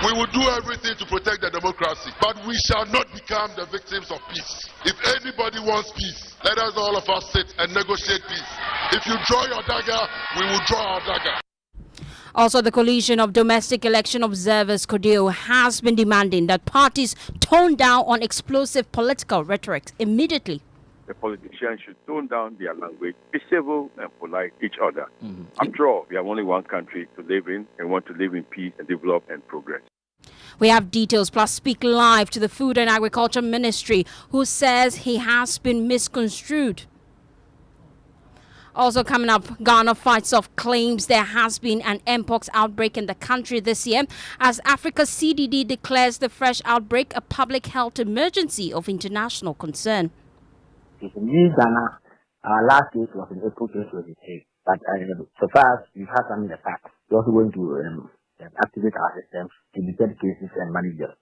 We will do everything to protect the democracy, but we shall not become the victims of peace. If anybody wants peace, let us all of us sit and negotiate peace. If you draw your dagger, we will draw our dagger. Also, the Coalition of Domestic Election Observers, CODEO, has been demanding that parties tone down on explosive political rhetoric immediately. The politicians should tone down their language, be civil and polite each other. After all, we have only one country to live in and want to live in peace and develop and progress. We have details, plus speak live to the Food and Agriculture Ministry, who says he has been misconstrued. Also coming up, Ghana fights off claims there has been an Mpox outbreak in the country this year, as Africa's CDD declares the fresh outbreak a public health emergency of international concern. In Ghana, our last case was in April 2023, but so far as we have some in the facts, we're also going to activate our systems to detect cases and manage them.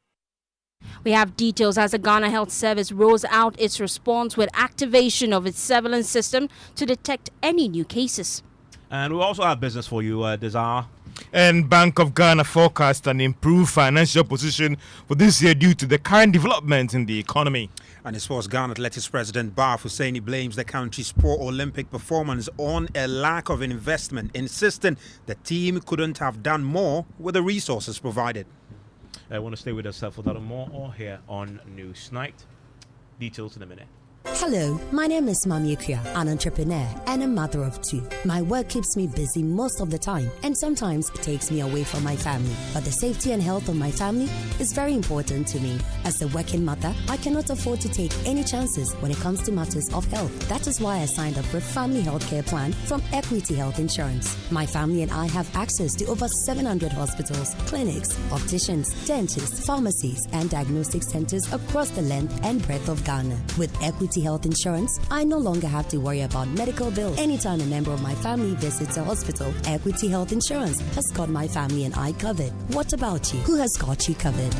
We have details as the Ghana Health Service rolls out its response with activation of its surveillance system to detect any new cases. And we also have business for you, Desire. And Bank of Ghana forecast an improved financial position for this year due to the current development in the economy. And in sports, Ghana Athletics President Bar Husseini blames the country's poor Olympic performance on a lack of investment, insisting the team couldn't have done more with the resources provided. I want to stay with us for that and more here on Newsnight. Details in a minute. Hello, my name is Mami Akua, an entrepreneur and a mother of two. My work keeps me busy most of the time and sometimes it takes me away from my family. But the safety and health of my family is very important to me. As a working mother, I cannot afford to take any chances when it comes to matters of health. That is why I signed up for a family healthcare plan from Equity Health Insurance. My family and I have access to over 700 hospitals, clinics, opticians, dentists, pharmacies, and diagnostic centers across the length and breadth of Ghana. With Equity Health Insurance, I no longer have to worry about medical bills. Anytime a member of my family visits a hospital, Equity Health Insurance has got my family and I covered. What about you? Who has got you covered?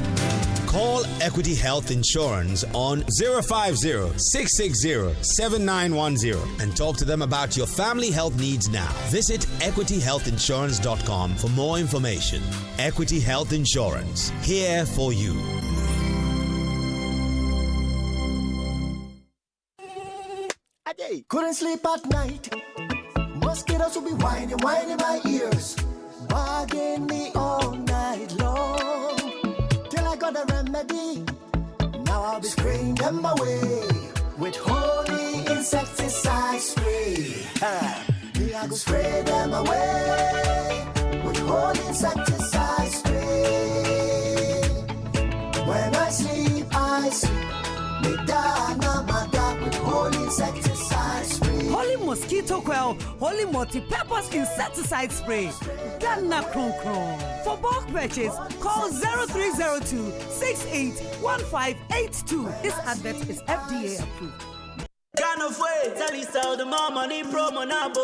Call Equity Health Insurance on 050-660-7910 and talk to them about your family health needs now. Visit equityhealthinsurance.com for more information. Equity Health Insurance, here for you. Couldn't sleep at night. Mosquitoes will be whining my ears, bugging me all night long. Till I got a remedy. Now I'll be spraying them away with holy insecticide spray. Me I go spray them away with holy insecticide spray. When I sleep, me dana mada with holy insecticide spray. Holy mosquito coil, holy multi-purpose insecticide spray. Ghana Kron Kron. For bulk purchase, call 0302 681582. This advert is FDA approved. Ghana way, tell you so the more money promo number.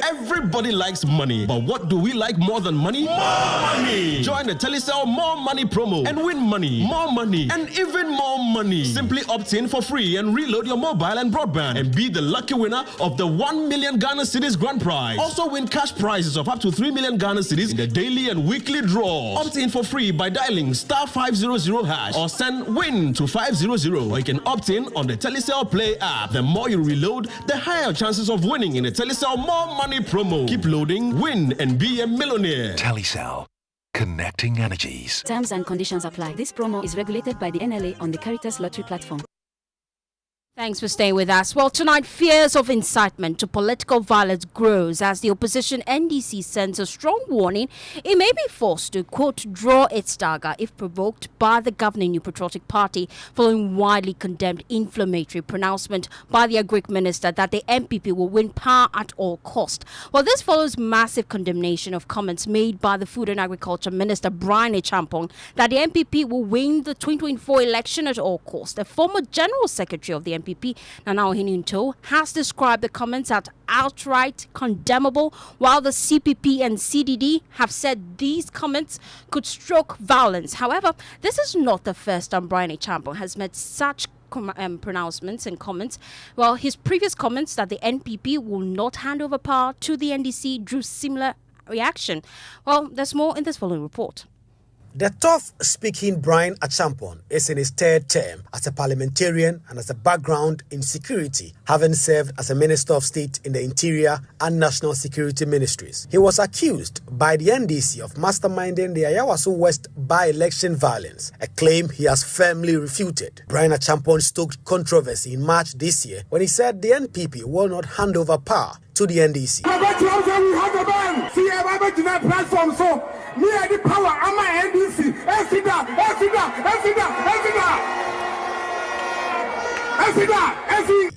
Everybody likes money, but what do we like more than money? More money! Join the Telecel More Money promo and win money, more money, and even more money. Simply opt in for free and reload your mobile and broadband and be the lucky winner of the 1 million Ghana cedis grand prize. Also win cash prizes of up to 3 million Ghana cedis in the daily and weekly draws. Opt in for free by dialing *500# or send WIN to 500, or you can opt in on the Telecel Play app. The more you reload, the higher chances of winning in the Telecel More Money promo. Keep loading, win, and be a millionaire. Telecel. Connecting energies. Terms and conditions apply. This promo is regulated by the NLA on the Caritas Lottery platform. Thanks for staying with us. Well, tonight, fears of incitement to political violence grows as the opposition NDC sends a strong warning it may be forced to, quote, draw its dagger if provoked by the governing New Patriotic Party following widely condemned inflammatory pronouncement by the Agric Minister that the NPP will win power at all cost. Well, this follows massive condemnation of comments made by the Food and Agriculture Minister Brian Achampong that the NPP will win the 2024 election at all cost. The former General Secretary of the NPP, Nana Ohinunto, has described the comments as outright condemnable, while the CPP and CDD have said these comments could stroke violence. However, this is not the first time Brian Achampong has made such pronouncements and comments. Well, his previous comments that the NPP will not hand over power to the NDC drew similar reaction. Well, there's more in this following report. The tough-speaking Brian Achampong is in his third term as a parliamentarian and has a background in security, having served as a Minister of State in the Interior and National Security Ministries. He was accused by the NDC of masterminding the Ayawaso West by-election violence, a claim he has firmly refuted. Brian Achampong stoked controversy in March this year when he said the NPP will not hand over power to the NDC.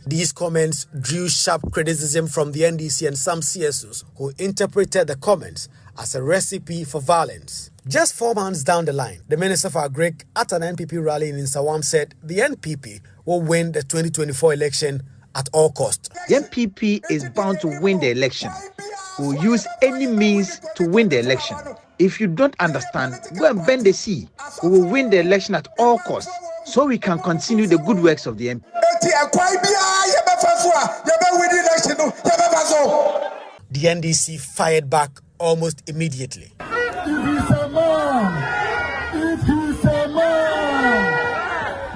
These comments drew sharp criticism from the NDC and some CSOs who interpreted the comments as a recipe for violence. Just 4 months down the line, the Minister for Agric at an NPP rally in Nsawam said the NPP will win the 2024 election at all costs. The NPP is bound to win the election. We will use any means to win the election. If you don't understand, go and bend the sea. We will win the election at all costs, so we can continue the good works of the MP. The NDC fired back almost immediately. If he's a man,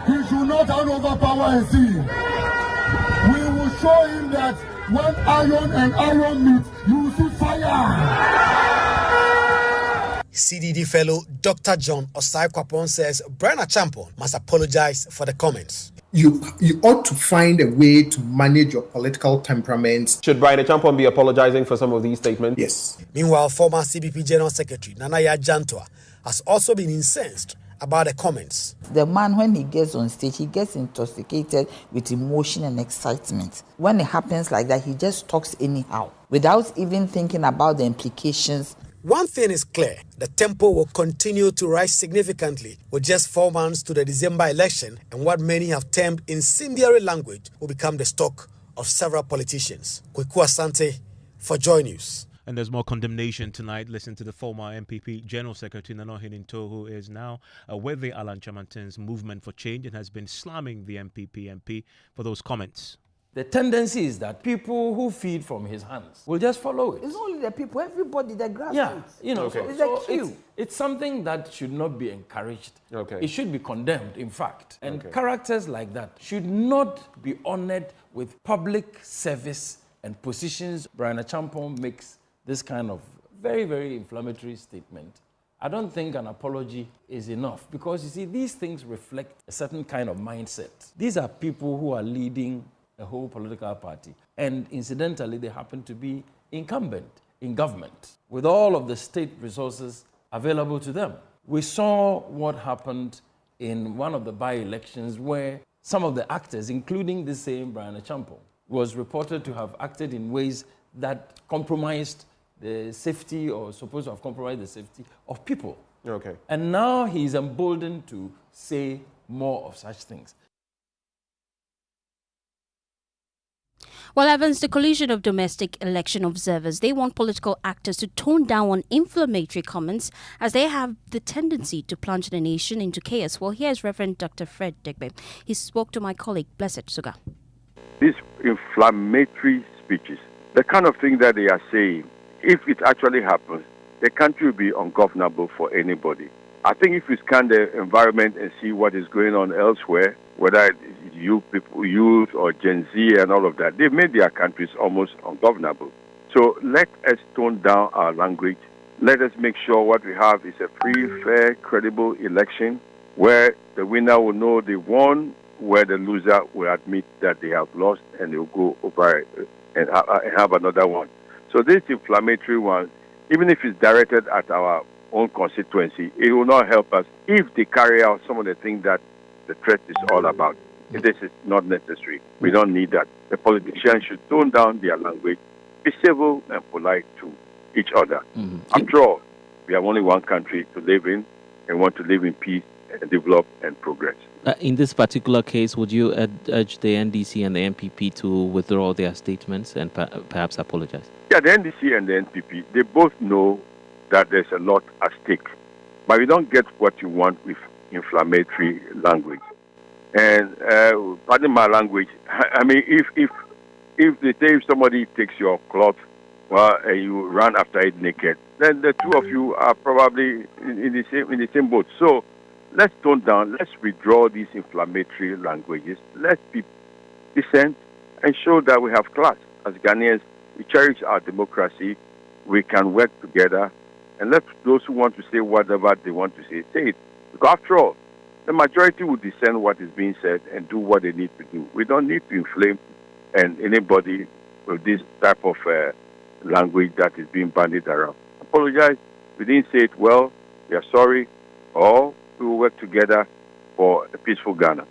he should not hand over power and see. We will show him that when iron and iron meet, you will see fire. CDD fellow Dr. John Osai-Kwapon says Brian Achampon must apologize for the comments. You ought to find a way to manage your political temperaments. Should Brian Achampon be apologizing for some of these statements? Yes. Meanwhile, former CBP General Secretary Nanaya Jantoa has also been incensed about the comments. The man, when he gets on stage, he gets intoxicated with emotion and excitement. When it happens like that, he just talks anyhow, without even thinking about the implications. One thing is clear, the tempo will continue to rise significantly with just 4 months to the December election, and what many have termed incendiary language will become the stock of several politicians. Kweku Asante for Joy News. And there's more condemnation tonight. Listen to the former MPP General Secretary Nano Hininto, who is now with the Alan Chamanten's Movement for Change and has been slamming the MPP MP for those comments. The tendency is that people who feed from his hands will just follow it. It's only the people, everybody, the grassroots. Yeah, you know, okay. It's something that should not be encouraged. Okay. It should be condemned, in fact. And characters like that should not be honored with public service and positions. Brian Achampon makes this kind of very, very inflammatory statement. I don't think an apology is enough because, you see, these things reflect a certain kind of mindset. These are people who are leading a whole political party. And incidentally, they happen to be incumbent in government with all of the state resources available to them. We saw what happened in one of the by-elections where some of the actors, including the same Brian Achampon, was reported to have acted in ways that compromised the safety or supposed to have compromised the safety of people. Okay. And now he's emboldened to say more of such things. Well, Evans, the Coalition of Domestic Election Observers, they want political actors to tone down on inflammatory comments as they have the tendency to plunge the nation into chaos. Well, here's Reverend Dr. Fred Degbe. He spoke to my colleague, Blessed Suga. These inflammatory speeches, the kind of thing that they are saying, if it actually happens, the country will be ungovernable for anybody. I think if we scan the environment and see what is going on elsewhere, whether it's youth or Gen Z and all of that, they've made their countries almost ungovernable. So let us tone down our language. Let us make sure what we have is a free, fair, credible election where the winner will know they won, where the loser will admit that they have lost and they will go over it and have another one. So this inflammatory one, even if it's directed at our own constituency, it will not help us if they carry out some of the things that the threat is all about. This is not necessary. We don't need that. The politicians should tone down their language, be civil and polite to each other. After all, we have only one country to live in and want to live in peace and develop and progress. In this particular case, would you urge the NDC and the NPP to withdraw their statements and perhaps apologize? Yeah, the NDC and the NPP, they both know that there's a lot at stake. But we don't get what you want with inflammatory language. And pardon my language, I mean, if they say if somebody takes your cloth, well, and you run after it naked, then the two of you are probably in the same boat. So let's tone down, let's withdraw these inflammatory languages, let's be decent and show that we have class. As Ghanaians, we cherish our democracy, we can work together, and let those who want to say whatever they want to say it. Because after all, the majority will discern what is being said and do what they need to do. We don't need to inflame anybody with this type of language that is being bandied around. Apologize. We didn't say it well. We are sorry. Or we will work together for a peaceful Ghana.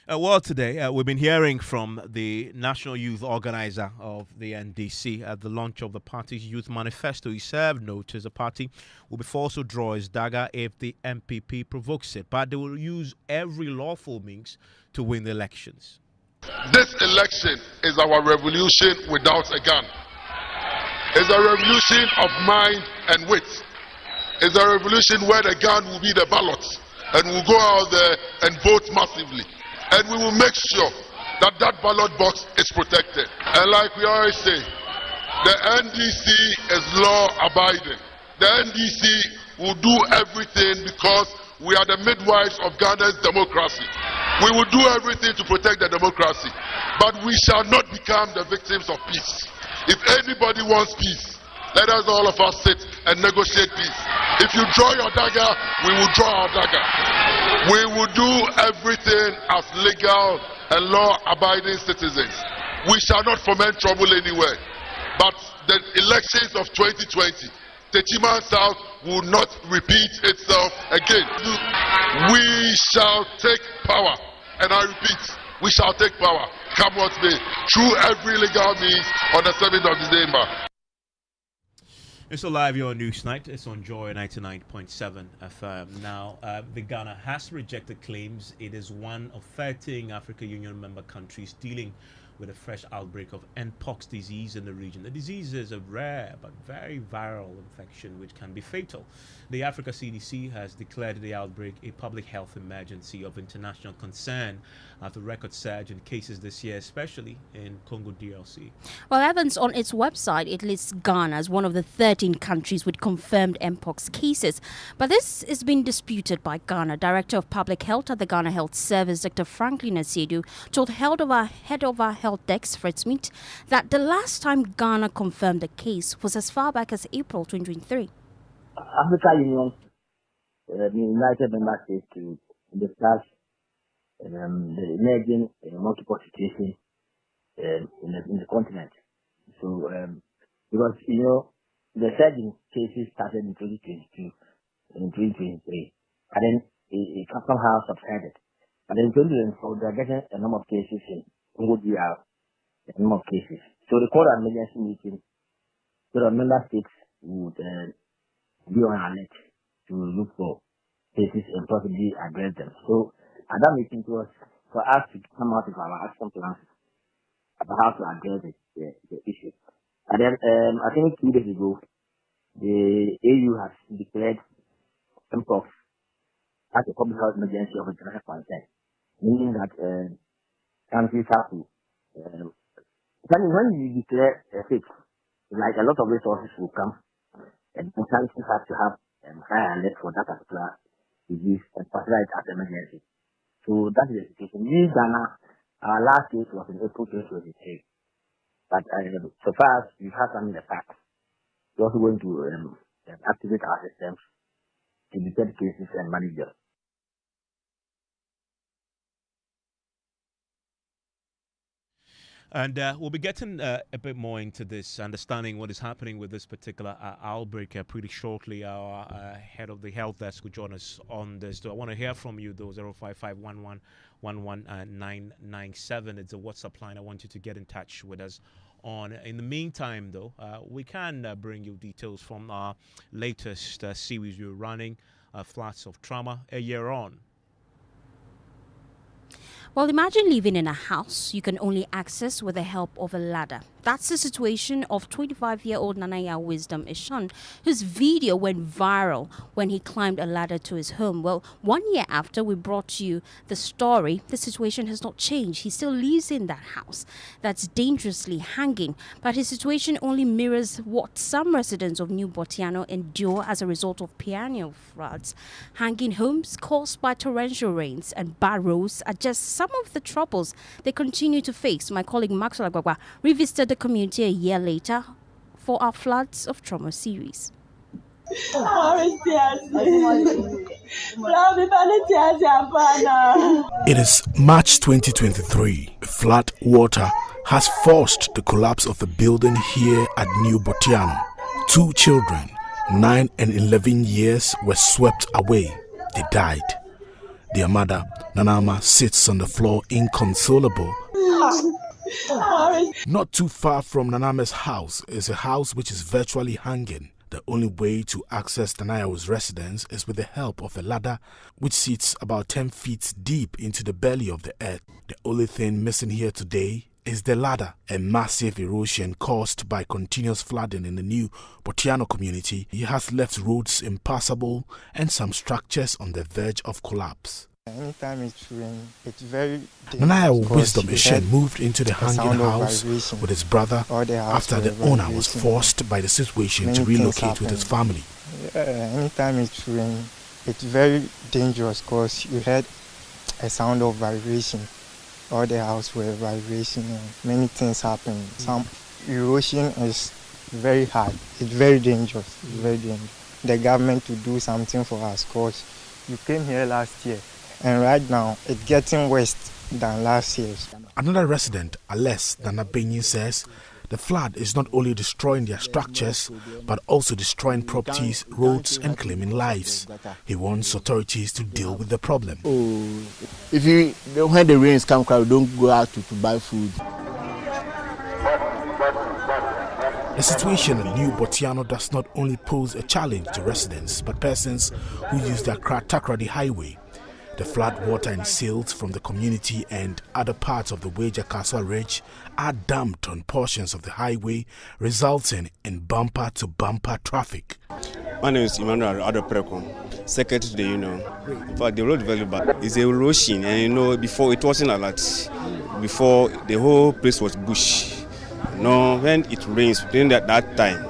Well, today we've been hearing from the National Youth Organizer of the NDC at the launch of the party's youth manifesto. He served notice the party will be forced to draw its dagger if the MPP provokes it, but they will use every lawful means to win the elections. This election is our revolution without a gun. It's a revolution of mind and wit. is a revolution where the gun will be the ballot, and we'll go out there and vote massively. And we will make sure that that ballot box is protected. And like we always say, the NDC is law-abiding. The NDC will do everything because we are the midwives of Ghana's democracy. We will do everything to protect the democracy, but we shall not become the victims of peace. If anybody wants peace, let us all of us sit and negotiate peace. If you draw your dagger, we will draw our dagger. We will do everything as legal and law-abiding citizens. We shall not foment trouble anywhere. But the elections of 2020, Techiman South will not repeat itself again. We shall take power, and I repeat, we shall take power, come what may, through every legal means on the 7th of December. It's live here on Newsnight. It's on Joy 99.7 FM. Now, the Ghana has rejected claims it is one of 13 African Union member countries dealing with a fresh outbreak of Mpox disease in the region. The disease is a rare but very viral infection which can be fatal. The Africa CDC has declared the outbreak a public health emergency of international concern after record surge in cases this year, especially in Congo DRC. Well, Evans, on its website, it lists Ghana as one of the 13 countries with confirmed Mpox cases. But this is being disputed by Ghana. Director of Public Health at the Ghana Health Service, Dr. Franklin Asiedu, told head of our health desk, Fred Smith, that the last time Ghana confirmed the case was as far back as April 2023. Africa Union, the United Member States, to discuss the emerging multiple situation in the continent. So, because, the surge in cases started in 2022, in 2023, and then it somehow subsided. And then in 2024, they are getting a number of cases in Congo DR, a number of cases. So they called an emergency meeting so the member states would be on alert to look for cases and possibly address them. So at that meeting, it was for us to come out with our action plans about how to address the issue. And then I think 2 days ago, the AU has declared Mpox as a public health emergency of international concern, meaning that countries have to, when you declare a fix, like a lot of resources will come, and countries have to have high alert for that particular disease and consider it as emergency. So that is the situation. We Ghana, our last case was in April 2023. But so far as we've had some in the past, we're also going to activate our systems to detect cases and manage them. And we'll be getting a bit more into this, understanding what is happening with this particular outbreak pretty shortly. Our head of the health desk will join us on this. So I want to hear from you, though, 05511119997. It's a WhatsApp line. I want you to get in touch with us on. In the meantime, though, we can bring you details from our latest series we're running, Flats of Trauma, a year on. Well, imagine living in a house you can only access with the help of a ladder. That's the situation of 25-year-old Nanaya Wisdom Ishon, whose video went viral when he climbed a ladder to his home. Well, 1 year after we brought you the story, the situation has not changed. He still lives in that house that's dangerously hanging, but his situation only mirrors what some residents of New Botiano endure as a result of perennial floods. Hanging homes caused by torrential rains and bad roads are just some of the troubles they continue to face. My colleague Maxwell Agbagba revisited the community a year later for our Floods of Trauma series. It is March 2023. Flood water has forced the collapse of a building here at New Botiano. 2 children, 9 and 11 years, were swept away. They died. Their mother, Nanama, sits on the floor inconsolable. Not too far from Nanama's house is a house which is virtually hanging. The only way to access Nanaya's residence is with the help of a ladder which sits about 10 feet deep into the belly of the earth. The only thing missing here today is the ladder, a massive erosion caused by continuous flooding in the new Botiano community. It has left roads impassable and some structures on the verge of collapse. Anytime it's rain, it's very Nanaya Wisdom Eshen moved into the hanging house with his brother after the owner was forced by the situation to relocate with his family. Anytime it's rain, it's very dangerous because you heard a sound of vibration. All the house were vibration and many things happen. Some erosion is very hard. It's very dangerous. It's very dangerous. The government to do something for us because you came here last year. And right now, it's getting worse than last year's. Another resident, Ales Nanabenyi, says the flood is not only destroying their structures, but also destroying properties, roads, and claiming lives. He wants authorities to deal with the problem. When the rains come, don't go out to buy food. The situation in New Botiano does not only pose a challenge to residents, but persons who use the Accra-Takoradi highway. The flood water and silt from the community and other parts of the Weja-Kaswa Ridge are dumped on portions of the highway, resulting in bumper-to-bumper traffic. My name is Emmanuel Adopreko, Secretary to the Union. In fact, the road is very bad. It's a erosion, and before it wasn't a lot. Before, the whole place was bush. When it rains, during that time,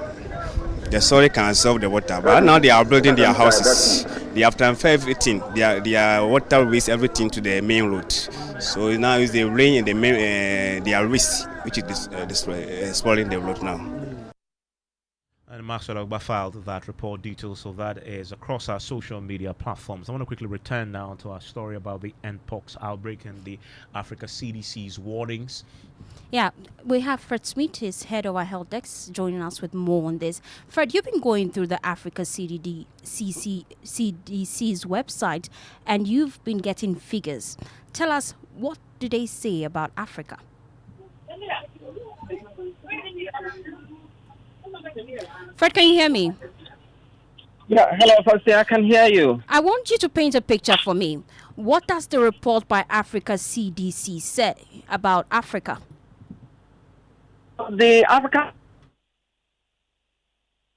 the soil can absorb the water. But now they are building their houses. They have transferred everything, their water waste, everything to the main road. So now it's the rain and the main, their waste, which is spoiling the road now. And Master Ogba filed that report. Details of that is across our social media platforms. I want to quickly return now to our story about the Mpox outbreak and the Africa CDC's warnings. Yeah, we have Fred Smith, his head of our health desk, joining us with more on this. Fred, you've been going through the Africa CDC's website, and you've been getting figures. Tell us, what do they say about Africa? Fred, can you hear me? Yeah, hello, Faustina, I can hear you. I want you to paint a picture for me. What does the report by Africa CDC say about Africa? The Africa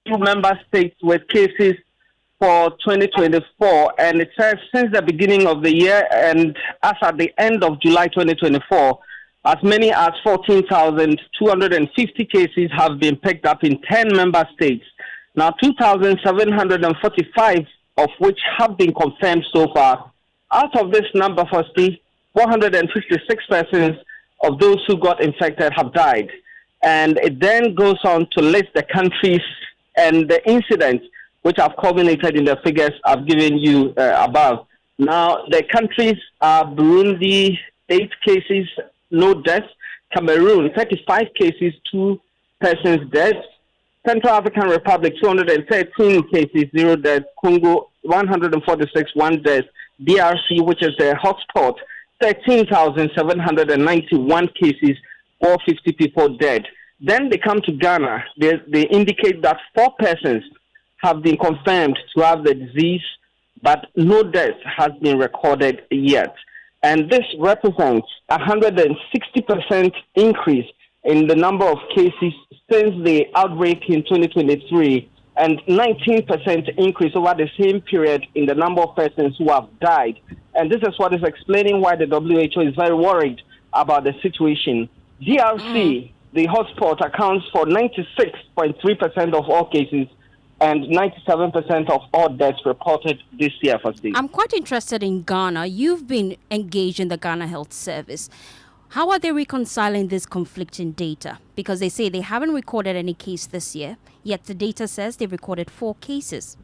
member states with cases for 2024, and it says since the beginning of the year and as at the end of July 2024, as many as 14,250 cases have been picked up in 10 member states. Now, 2,745 of which have been confirmed so far. Out of this number, 456 persons of those who got infected have died. And it then goes on to list the countries and the incidents which have culminated in the figures I've given you above. Now, the countries are Burundi, 8 cases, no deaths. Cameroon, 35 cases, 2 persons dead. Central African Republic, 213 cases, 0 deaths. Congo, 146, 1 death. DRC, which is the hotspot, 13,791 cases, 450 people dead. Then they come to Ghana. They indicate that 4 persons have been confirmed to have the disease, but no death has been recorded yet. And this represents a 160% increase in the number of cases since the outbreak in 2023, and 19% increase over the same period in the number of persons who have died. And this is what is explaining why the WHO is very worried about the situation. DRC, the hotspot, accounts for 96.3% of all cases and 97% of all deaths reported this year. I'm quite interested in Ghana. You've been engaged in the Ghana Health Service. How are they reconciling this conflicting data? Because they say they haven't recorded any case this year, yet the data says they've recorded 4 cases.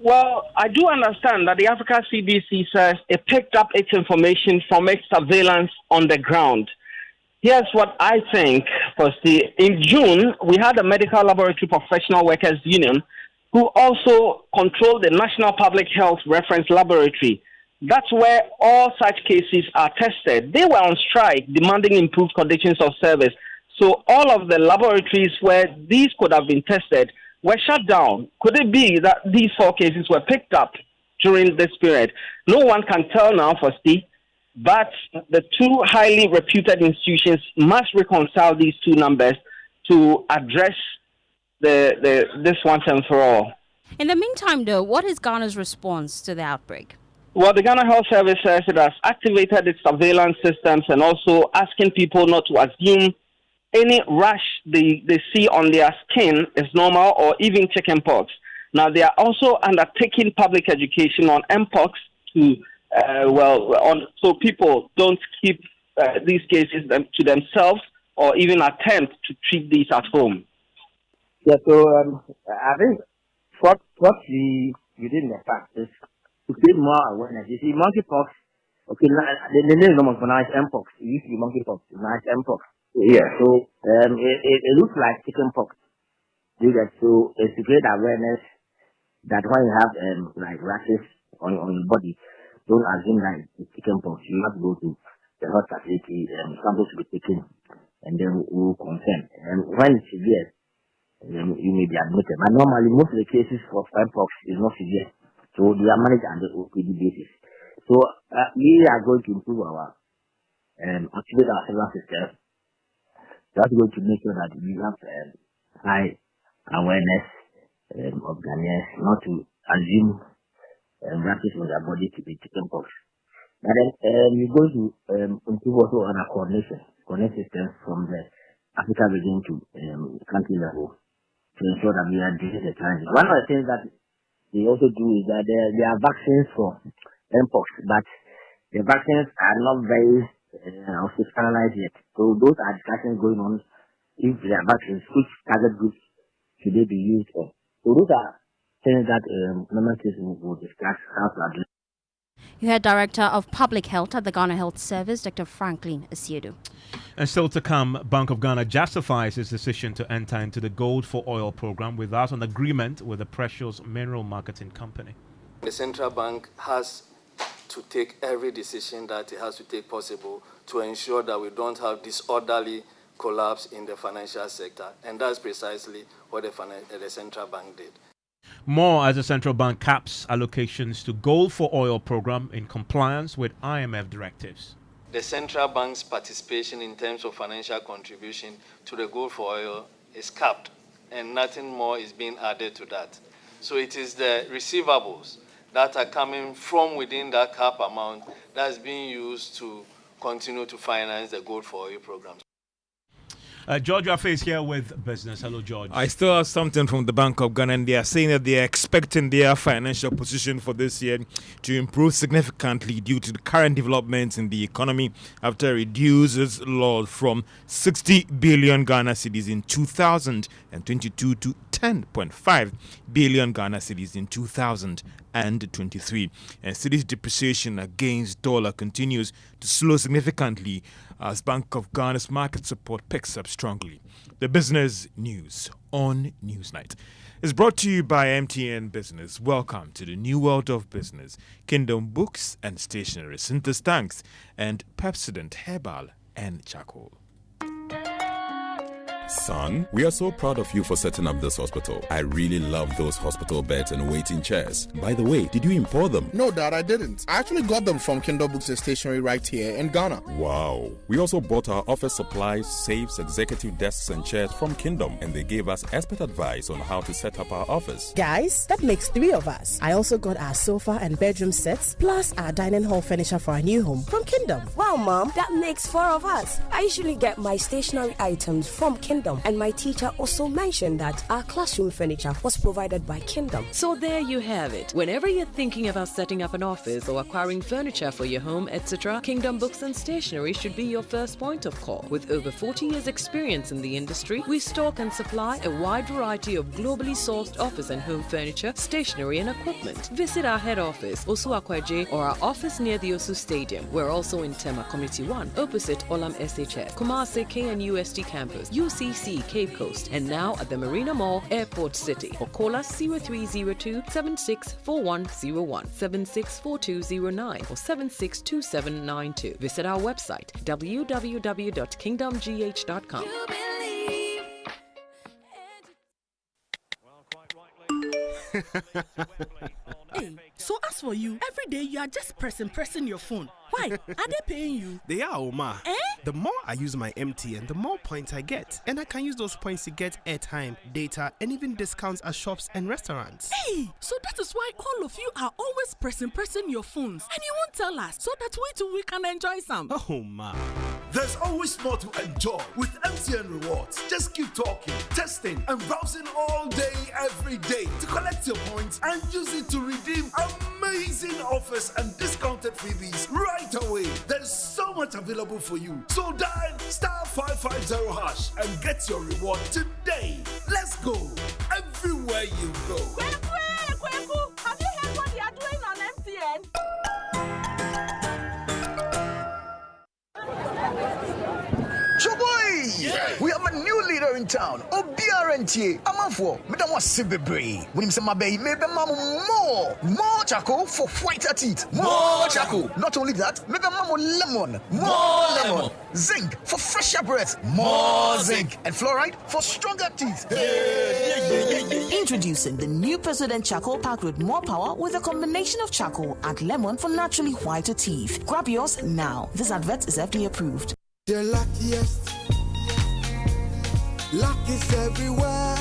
Well, I do understand that the Africa CDC says it picked up its information from its surveillance on the ground. Here's what I think, firstly. In June, we had a Medical Laboratory Professional Workers Union who also controlled the National Public Health Reference Laboratory. That's where all such cases are tested. They were on strike, demanding improved conditions of service. So all of the laboratories where these could have been tested were shut down. Could it be that these 4 cases were picked up during this period? No one can tell now, firstly. But the two highly reputed institutions must reconcile these two numbers to address this once and for all. In the meantime, though, what is Ghana's response to the outbreak? Well, the Ghana Health Service says it has activated its surveillance systems and also asking people not to assume any rash they see on their skin is normal or even chickenpox. Now, they are also undertaking public education on mpox so people don't keep these cases to themselves or even attempt to treat these at home. Yeah, so I think what we did in the fact is to create more awareness. You see, monkeypox, okay, the name is pronounced mpox. It used to be monkeypox, it's mpox. Yeah, so it looks like chickenpox. So it's to create awareness that when you have like rashes on your body, don't assume that it's chickenpox. You have to go to the health facility, samples to be taken, and then we'll confirm. And when it's severe, you may be admitted. But normally, most of the cases for mpox is not severe, so they are managed on the OPD basis. So we are going to improve our activate our surveillance system. That's going to make sure that we have high awareness of Ghanaians not to assume rashes on their body to be chickenpox. And then we're going to improve also on our coordination systems from the Africa region to country level to ensure that we are dealing with the challenges. One of the things that they also do is that there are vaccines for mpox, but the vaccines are not very finalized yet. So those are discussions going on if there are vaccines, which target groups should they be used for. So those are things that ministers will discuss how to address. You heard Director of Public Health at the Ghana Health Service, Dr. Franklin Asiedu. And still to come, Bank of Ghana justifies its decision to enter into the Gold for Oil program without an agreement with the precious mineral marketing company. The central bank has to take every decision that it has to take possible to ensure that we don't have disorderly collapse in the financial sector. And that's precisely what the central bank did. More as the central bank caps allocations to Gold for Oil program in compliance with IMF directives. The central bank's participation in terms of financial contribution to the Gold for Oil is capped, and nothing more is being added to that. So it is the receivables that are coming from within that cap amount that's being used to continue to finance the Gold for Oil program. George Rafe is here with business. Hello, George. I still have something from the Bank of Ghana, and they are saying that they are expecting their financial position for this year to improve significantly due to the current developments in the economy after it reduces loss from 60 billion Ghana cedis in 2022 to 10.5 billion Ghana cedis in 2023. And cedis depreciation against dollar continues to slow significantly as Bank of Ghana's market support picks up strongly. The business news on Newsnight is brought to you by MTN Business. Welcome to the new world of business. Kingdom Books and Stationery, Synthesis Tanks, and Pepsodent Herbal and Charcoal. Son, we are so proud of you for setting up this hospital. I really love those hospital beds and waiting chairs. By the way, did you import them? No, Dad, I didn't. I actually got them from Kingdom Books and Stationery right here in Ghana. Wow. We also bought our office supplies, safes, executive desks and chairs from Kingdom, and they gave us expert advice on how to set up our office. Guys, that makes 3 of us. I also got our sofa and bedroom sets, plus our dining hall furniture for our new home from Kingdom. Wow, Mom, that makes 4 of us. I usually get my stationery items from Kingdom, and my teacher also mentioned that our classroom furniture was provided by Kingdom. So there you have it. Whenever you're thinking about setting up an office or acquiring furniture for your home, etc., Kingdom Books and Stationery should be your first point of call. With over 40 years experience in the industry, we stock and supply a wide variety of globally sourced office and home furniture, stationery and equipment. Visit our head office, Osu Akwaje, or our office near the Osu Stadium. We're also in Tema Community 1, opposite Olam SHS, Kumasi KNUST campus, UCC Cape Coast, and now at the Marina Mall, Airport City. Or call us 0302 764101, 764209, or 762792. Visit our website www.kingdomgh.com. Hey, so as for you, every day you are just pressing your phone. Why? Are they paying you? They are, Oma. Eh? The more I use my MTN, the more points I get. And I can use those points to get airtime, data, and even discounts at shops and restaurants. Hey, so that is why all of you are always pressing your phones. And you won't tell us, so that we too we can enjoy some. Oh, ma. There's always more to enjoy with MTN Rewards. Just keep talking, testing, and browsing all day, every day to collect your points and use it to redeem amazing offers and discounted freebies right away. There's so much available for you. So dial *550# and get your reward today. Let's go. Everywhere you go. Kweku, have you heard what they are doing on MTN? Choboy! Yeah. We have a new leader in town. OBRNT. Amanfo. Madam was Sibebre. When him say my baby, maybe more charcoal for whiter teeth. More charcoal. Not only that, maybe lemon. More lemon. Zinc for fresher breath. More zinc. And fluoride for stronger teeth. Introducing the new President Charcoal packed with more power with a combination of charcoal and lemon for naturally whiter teeth. Grab yours now. This advert is FDA approved. The luckiest. Luck is everywhere.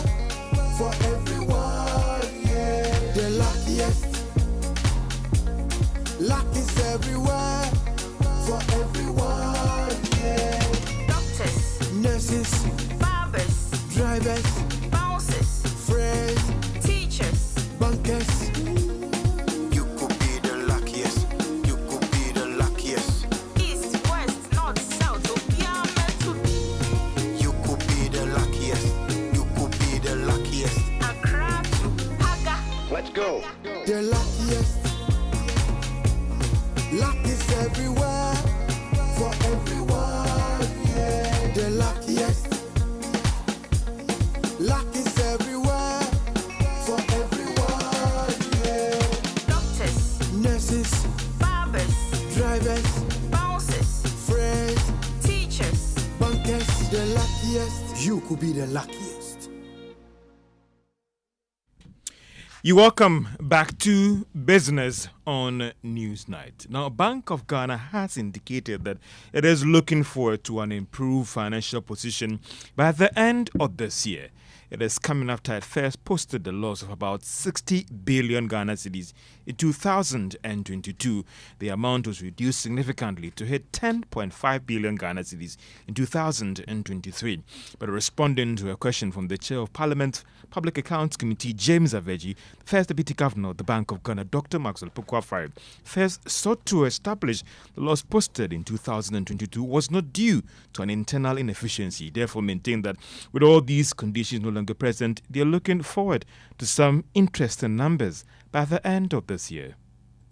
For everyone, yeah. The luckiest. Luck is everywhere. For everyone, yeah. Doctors, nurses, barbers, drivers, bouncers, friends, teachers, bankers. You could be the luckiest. You could be the luckiest. East, west, north, south, you could be the luckiest. You could be the luckiest. Accra to Haga. Let's go. The luckiest. Luck is everywhere. For everyone, yeah. The luckiest. Luck is everywhere. For everyone, yeah. Doctors, nurses, barbers, drivers, bouncers, friends, teachers, bankers. The luckiest. You could be the luckiest. You welcome back to Business on Newsnight. Now, Bank of Ghana has indicated that it is looking forward to an improved financial position by the end of this year. It is coming after it first posted a loss of about 60 billion Ghana cedis in 2022. The amount was reduced significantly to hit 10.5 billion Ghana cedis in 2023. But responding to a question from the Chair of Parliament Public Accounts Committee, James Aveji, the first Deputy Governor of the Bank of Ghana, Dr. Maxwell Pokuafare, first sought to establish the loss posted in 2022 was not due to an internal inefficiency. Therefore, maintained that with all these conditions no longer present, they are looking forward to some interesting numbers by the end of this year.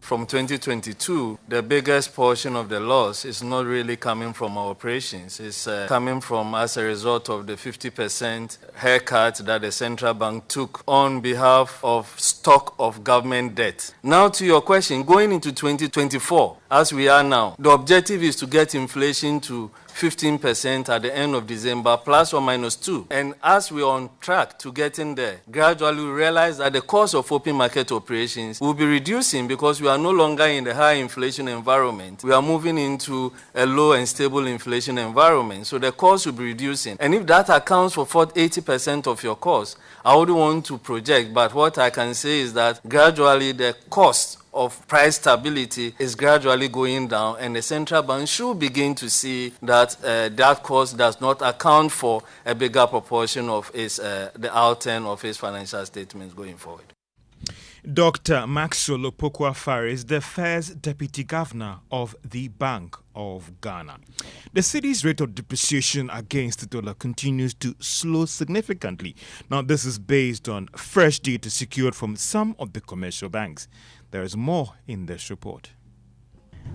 From 2022, the biggest portion of the loss is not really coming from our operations. It's coming from as a result of the 50% haircut that the central bank took on behalf of stock of government debt. Now to your question, going into 2024, as we are now, the objective is to get inflation to 15% at the end of December, plus or minus 2. And as we're on track to getting there, gradually we realize that the cost of open market operations will be reducing because we are no longer in the high inflation environment. We are moving into a low and stable inflation environment. So the cost will be reducing. And if that accounts for 80% of your cost, I wouldn't want to project, but what I can say is that gradually the cost of price stability is gradually going down, and the central bank should begin to see that that cost does not account for a bigger proportion of the outturn of his financial statements going forward. Dr. Maxwell Pokuafare is the first Deputy Governor of the Bank of Ghana. The city's rate of depreciation against the dollar continues to slow significantly. Now, this is based on fresh data secured from some of the commercial banks. There is more in this report.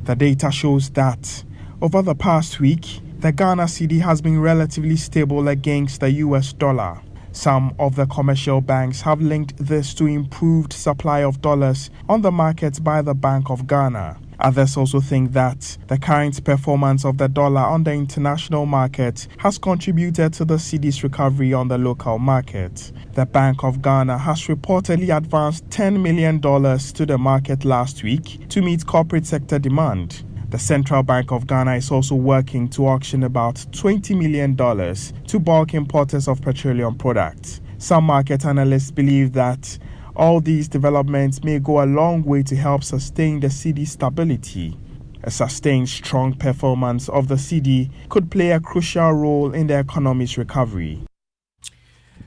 The data shows that over the past week, the Ghana cedi has been relatively stable against the US dollar. Some of the commercial banks have linked this to improved supply of dollars on the market by the Bank of Ghana. Others also think that the current performance of the dollar on the international market has contributed to the cedi's recovery on the local market. The Bank of Ghana has reportedly advanced $10 million to the market last week to meet corporate sector demand. The Central Bank of Ghana is also working to auction about $20 million to bulk importers of petroleum products. Some market analysts believe that all these developments may go a long way to help sustain the cedi's stability. A sustained strong performance of the cedi could play a crucial role in the economy's recovery.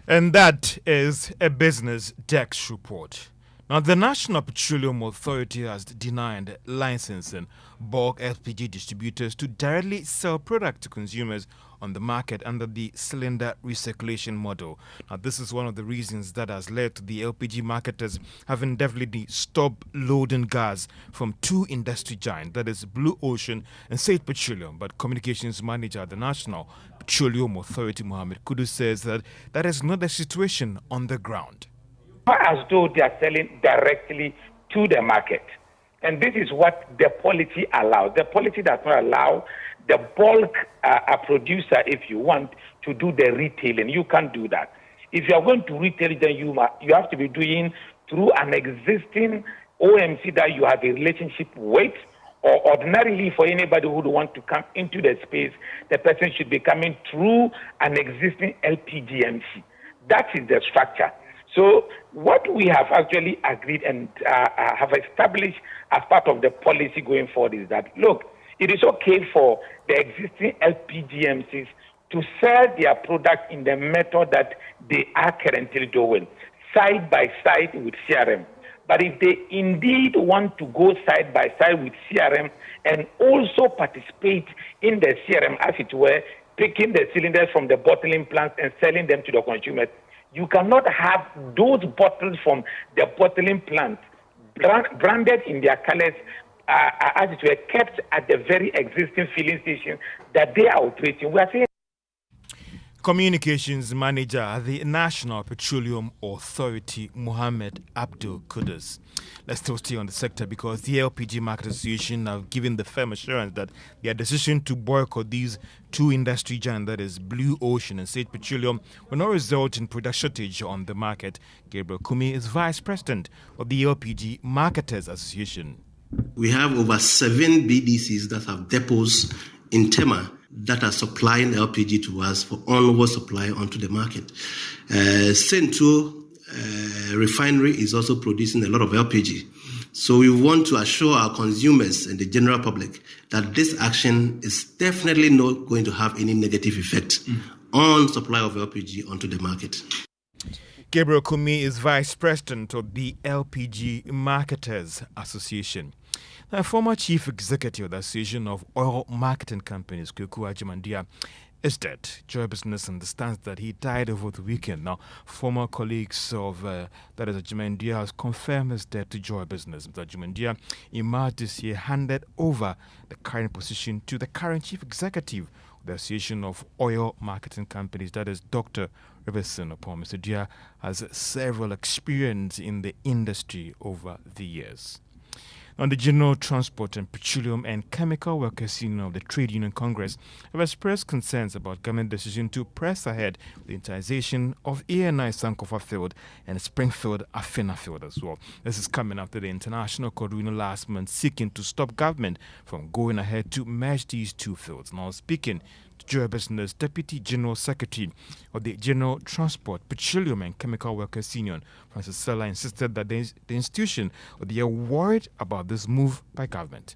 And that is a Business Desk report. Now, the National Petroleum Authority has denied licensing bulk LPG distributors to directly sell product to consumers on the market under the cylinder recirculation model. Now, this is one of the reasons that has led to the LPG marketers having indefinitely stopped loading gas from two industry giants, that is Blue Ocean and State Petroleum. But communications manager at the National Petroleum Authority, Mohammed Kudu, says that that is not the situation on the ground. As though they are selling directly to the market. And this is what the policy allows. The policy does not allow the bulk producer, if you want, to do the retailing. You can't do that. If you are going to retail, then you have to be doing through an existing OMC that you have a relationship with, or ordinarily for anybody who would want to come into the space, the person should be coming through an existing LPGMC. That is the structure. So what we have actually agreed and have established as part of the policy going forward is that, look, it is okay for the existing LPGMCs to sell their product in the method that they are currently doing, side by side with CRM. But if they indeed want to go side by side with CRM and also participate in the CRM, as it were, picking the cylinders from the bottling plants and selling them to the consumers, you cannot have those bottles from the bottling plant branded in their colors as it were kept at the very existing filling station that they are operating. We are saying Communications Manager at the National Petroleum Authority, Mohammed Abdul Kudus. Let's still stay on the sector because the LPG Market Association have given the firm assurance that their decision to boycott these two industry giants, that is Blue Ocean and State Petroleum, will not result in product shortage on the market. Gabriel Kumi is Vice President of the LPG Marketers Association. We have over 7 BDCs that have depots in Tema that are supplying LPG to us for onward supply onto the market. Central refinery is also producing a lot of LPG. So we want to assure our consumers and the general public that this action is definitely not going to have any negative effect on supply of LPG onto the market. Gabriel Kumi is Vice President of the LPG Marketers Association. Now, former Chief Executive of the Association of Oil Marketing Companies, Kweku Ajimandia, is dead. Joy Business understands that he died over the weekend. Now, former colleagues of that is Ajimandia has confirmed his death to Joy Business. Mr. Ajimandia, in March this year, handed over the current position to the current Chief Executive of the Association of Oil Marketing Companies, that is Dr. Riverson. Upon Mr. Dia has several experience in the industry over the years. On the General Transport and Petroleum and Chemical Workers Union of the Trade Union Congress have expressed concerns about government decision to press ahead with the unitization of ANI Sankofa Field and Springfield Afena Field as well. This is coming after the International Court ruling last month seeking to stop government from going ahead to merge these two fields. Now speaking to Joy Business, Deputy General Secretary of the General Transport, Petroleum and Chemical Workers Union, Francis Sella, insisted that the institution they are worried about this move by government.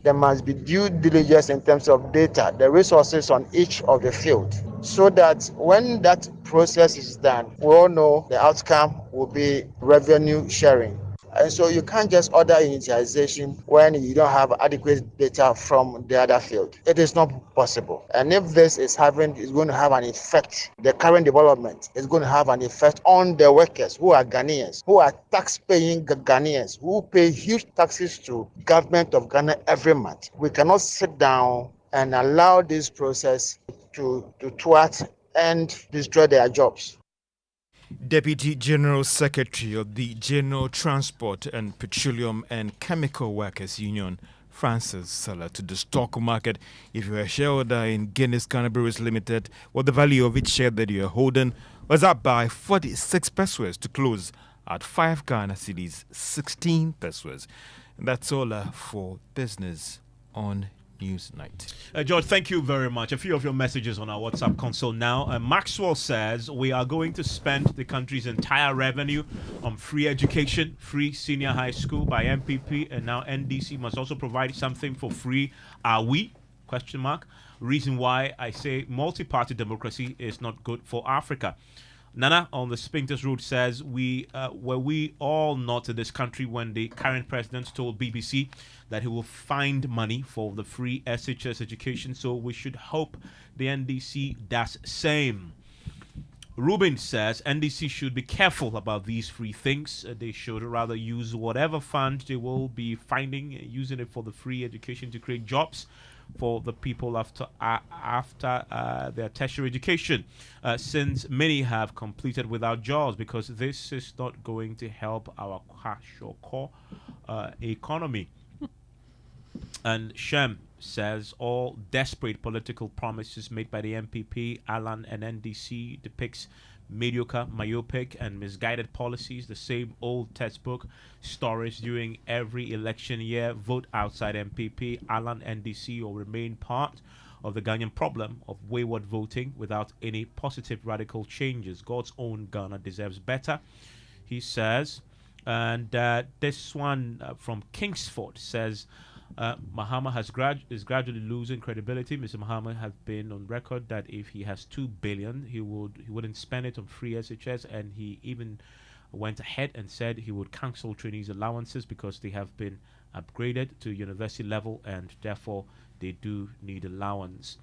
There must be due diligence in terms of data, the resources on each of the field, so that when that process is done, we all know the outcome will be revenue sharing. And so you can't just order unitization when you don't have adequate data from the other field. It is not possible. And if this is going to have an effect, the current development is going to have an effect on the workers who are Ghanaians, who are tax-paying Ghanaians, who pay huge taxes to government of Ghana every month. We cannot sit down and allow this process to thwart and destroy their jobs. Deputy General Secretary of the General Transport and Petroleum and Chemical Workers Union, Francis Seller, to the stock market. If you're a shareholder in Guinness Cannabis Limited, what the value of each share that you're holding was up by 46 pesos to close at 5 Ghana cedis, 16 pesos. And that's all for business on Newsnight. George, thank you very much. A few of your messages on our WhatsApp console now. Maxwell says we are going to spend the country's entire revenue on free education, free senior high school by MPP, and now NDC must also provide something for free. Are we? Question mark. Reason why I say multi-party democracy is not good for Africa. Nana on the Spinkters Road says were we all not in this country when the current president told BBC that he will find money for the free SHS education, so we should hope the NDC does same. Ruben says NDC should be careful about these free things. They should rather use whatever fund they will be finding, using it for the free education to create jobs for the people after their tertiary education, since many have completed without jobs, because this is not going to help our cash or core economy. And Shem says all desperate political promises made by the MPP, Alan, and NDC depicts mediocre, myopic, and misguided policies, the same old textbook stories during every election year. Vote outside MPP, Alan, NDC, or remain part of the Ghanaian problem of wayward voting without any positive radical changes. God's own Ghana deserves better, he says. And this one from Kingsford says, Mahama is gradually losing credibility. Mr. Mahama has been on record that if he has 2 billion, he wouldn't spend it on free SHS, and he even went ahead and said he would cancel trainees' allowances because they have been upgraded to university level and therefore they do need allowance.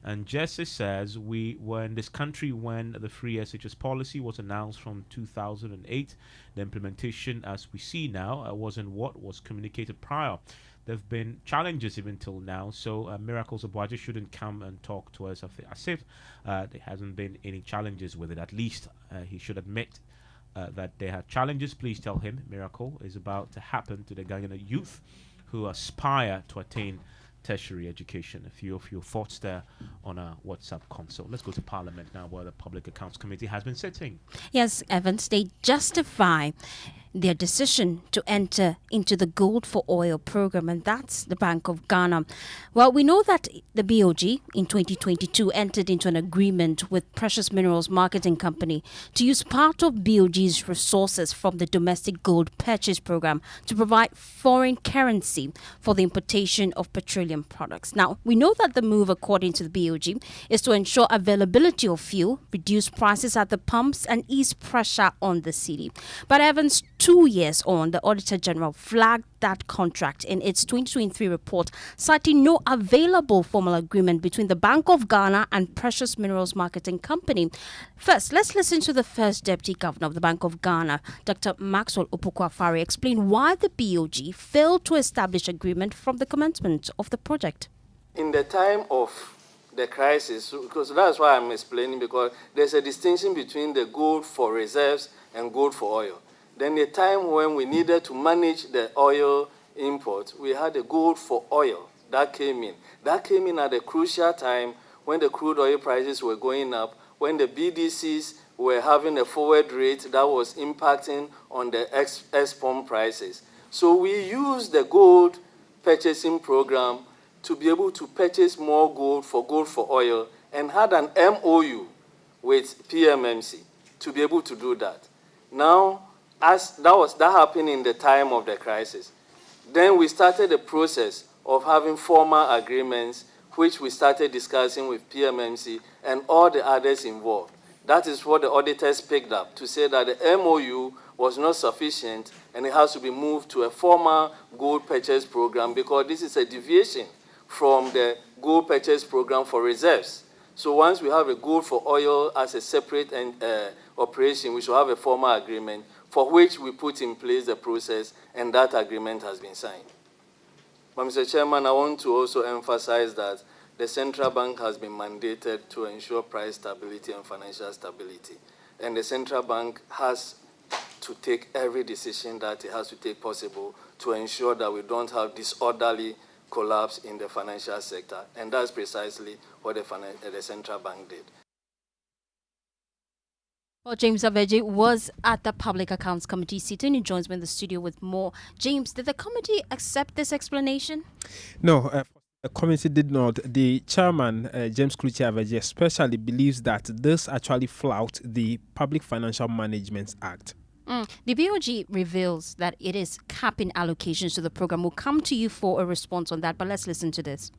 And Jesse says we were in this country when the free SHS policy was announced from 2008. The implementation, as we see now, wasn't what was communicated prior. There have been challenges even till now, so Miracles Obwaji shouldn't come and talk to us as if there hasn't been any challenges with it. At least he should admit that they have challenges. Please tell him Miracle is about to happen to the Ghanaian youth who aspire to attain tertiary education. A few of your thoughts there on our WhatsApp console. Let's go to Parliament now, where the Public Accounts Committee has been sitting. Yes, Evans, they justify their decision to enter into the Gold for Oil program, and that's the Bank of Ghana. Well, we know that the BOG in 2022 entered into an agreement with Precious Minerals Marketing Company to use part of BOG's resources from the domestic gold purchase program to provide foreign currency for the importation of petroleum products. Now, we know that the move, according to the BOG, is to ensure availability of fuel, reduce prices at the pumps, and ease pressure on the city. But Evans, 2 years on, the Auditor General flagged that contract in its 2023 report, citing no available formal agreement between the Bank of Ghana and Precious Minerals Marketing Company. First, let's listen to the first Deputy Governor of the Bank of Ghana, Dr. Maxwell Opoku-Afari, explain why the BOG failed to establish agreement from the commencement of the project. In the time of the crisis, because that's why I'm explaining, because there's a distinction between the gold for reserves and gold for oil. Then the time when we needed to manage the oil import, we had a gold for oil that came in. That came in at a crucial time when the crude oil prices were going up, when the BDCs were having a forward rate that was impacting on the export prices. So we used the gold purchasing program to be able to purchase more gold for oil, and had an MOU with PMMC to be able to do that. Now, as that happened in the time of the crisis, then we started the process of having formal agreements, which we started discussing with PMMC and all the others involved. That is what the auditors picked up, to say that the MOU was not sufficient and it has to be moved to a formal gold purchase program, because this is a deviation from the gold purchase program for reserves. So once we have a gold for oil as a separate operation, we should have a formal agreement for which we put in place the process, and that agreement has been signed. But Mr. Chairman, I want to also emphasize that the central bank has been mandated to ensure price stability and financial stability. and the central bank has to take every decision that it has to take possible to ensure that we don't have disorderly collapse in the financial sector. And that's precisely what the central bank did. Well, James Aveji was at the Public Accounts Committee sitting. He joins me in the studio with more. James, did the committee accept this explanation? No, the committee did not. The chairman, James Kluchi Aveji, especially believes that this actually flouts the Public Financial Management Act. The BOG reveals that it is capping allocations to the program. We'll come to you for a response on that, but let's listen to this.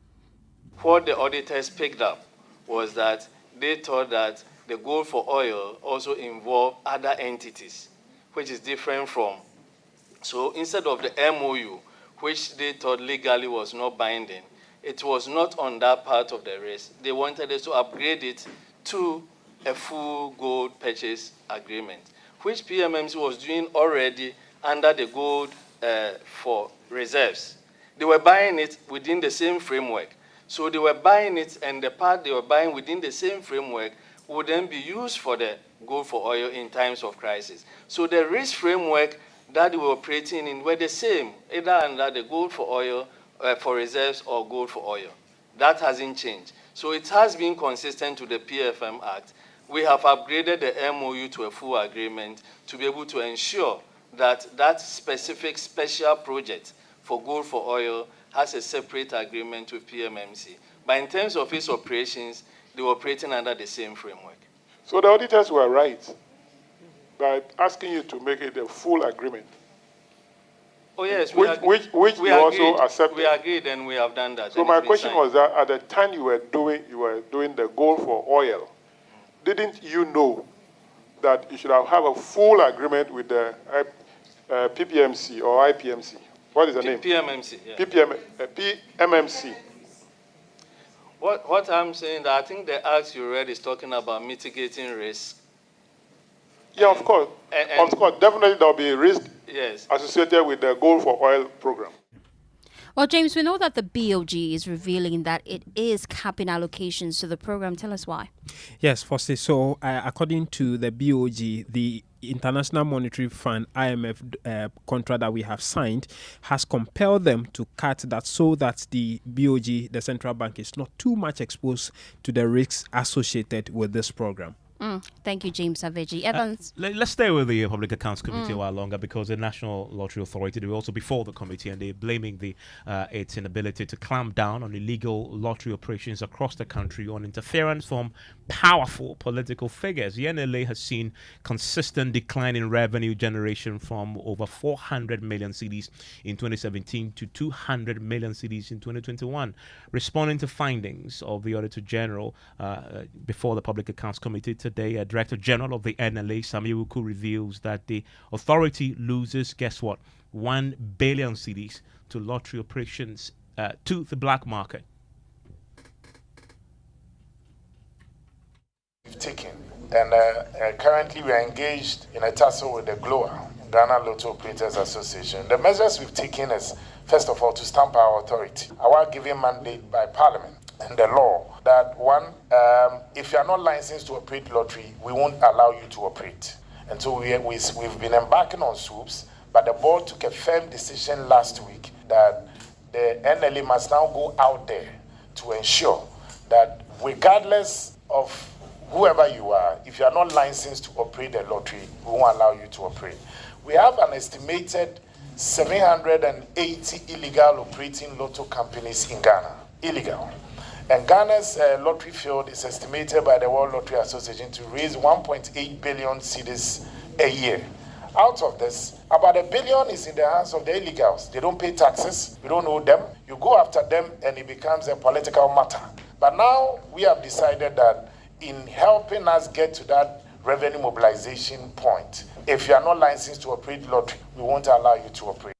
What the auditors picked up was that they thought that the goal for oil also involved other entities, which is different from. So instead of the MOU, which they thought legally was not binding, it was not on that part of the race. They wanted us to upgrade it to a full gold purchase agreement, which PMMC was doing already under the gold for reserves. They were buying it within the same framework. So they were buying it, and the part they were buying within the same framework would then be used for the gold for oil in times of crisis. So the risk framework that they were operating in were the same, either under the gold for oil, for reserves, or gold for oil. That hasn't changed. So it has been consistent to the PFM Act. We have upgraded the MOU to a full agreement to be able to ensure that that specific special project for gold for oil has a separate agreement with PMMC. But in terms of its operations, they were operating under the same framework. So the auditors were right by asking you to make it a full agreement. Oh yes, which we also accepted. We agreed, and we have done that. So my question was that at the time you were doing the goal for oil, didn't you know that you should have a full agreement with the PPMC or IPMC? What is the name? PMMC. Yeah. PMMC. What I'm saying, that I think the act you read is talking about mitigating risk. Yeah, of course. Of course, definitely there will be risk associated with the goal for oil program. Well, James, we know that the BOG is revealing that it is capping allocations to the program. Tell us why. Yes, firstly, so according to the BOG, the International Monetary Fund, IMF contract that we have signed has compelled them to cut that so that the BOG, the central bank, is not too much exposed to the risks associated with this program. Thank you, James Aveji. Evans? Let's stay with the Public Accounts Committee a while longer, because the National Lottery Authority, they were also before the committee, and they're blaming its inability to clamp down on illegal lottery operations across the country on interference from powerful political figures. The NLA has seen consistent decline in revenue generation from over 400 million cedis in 2017 to 200 million cedis in 2021. Responding to findings of the Auditor General before the Public Accounts Committee today, Director General of the NLA, Samiwuku, reveals that the authority loses, guess what, 1 billion cedis to lottery operations to the black market. We've taken, and currently we are engaged in a tussle with the GLOA, Ghana Lotto Operators Association. The measures we've taken is, first of all, to stamp our authority, our given mandate by Parliament and the law that if you are not licensed to operate lottery, we won't allow you to operate. And so we've been embarking on swoops, but the board took a firm decision last week that the NLA must now go out there to ensure that regardless of whoever you are, if you are not licensed to operate a lottery, we won't allow you to operate. We have an estimated 780 illegal operating lotto companies in Ghana. Illegal. And Ghana's lottery field is estimated by the World Lottery Association to raise 1.8 billion cedis a year. Out of this, about $1 billion is in the hands of the illegals. They don't pay taxes. We don't owe them. You go after them and it becomes a political matter. But now we have decided that in helping us get to that revenue mobilization point, if you are not licensed to operate lottery, we won't allow you to operate.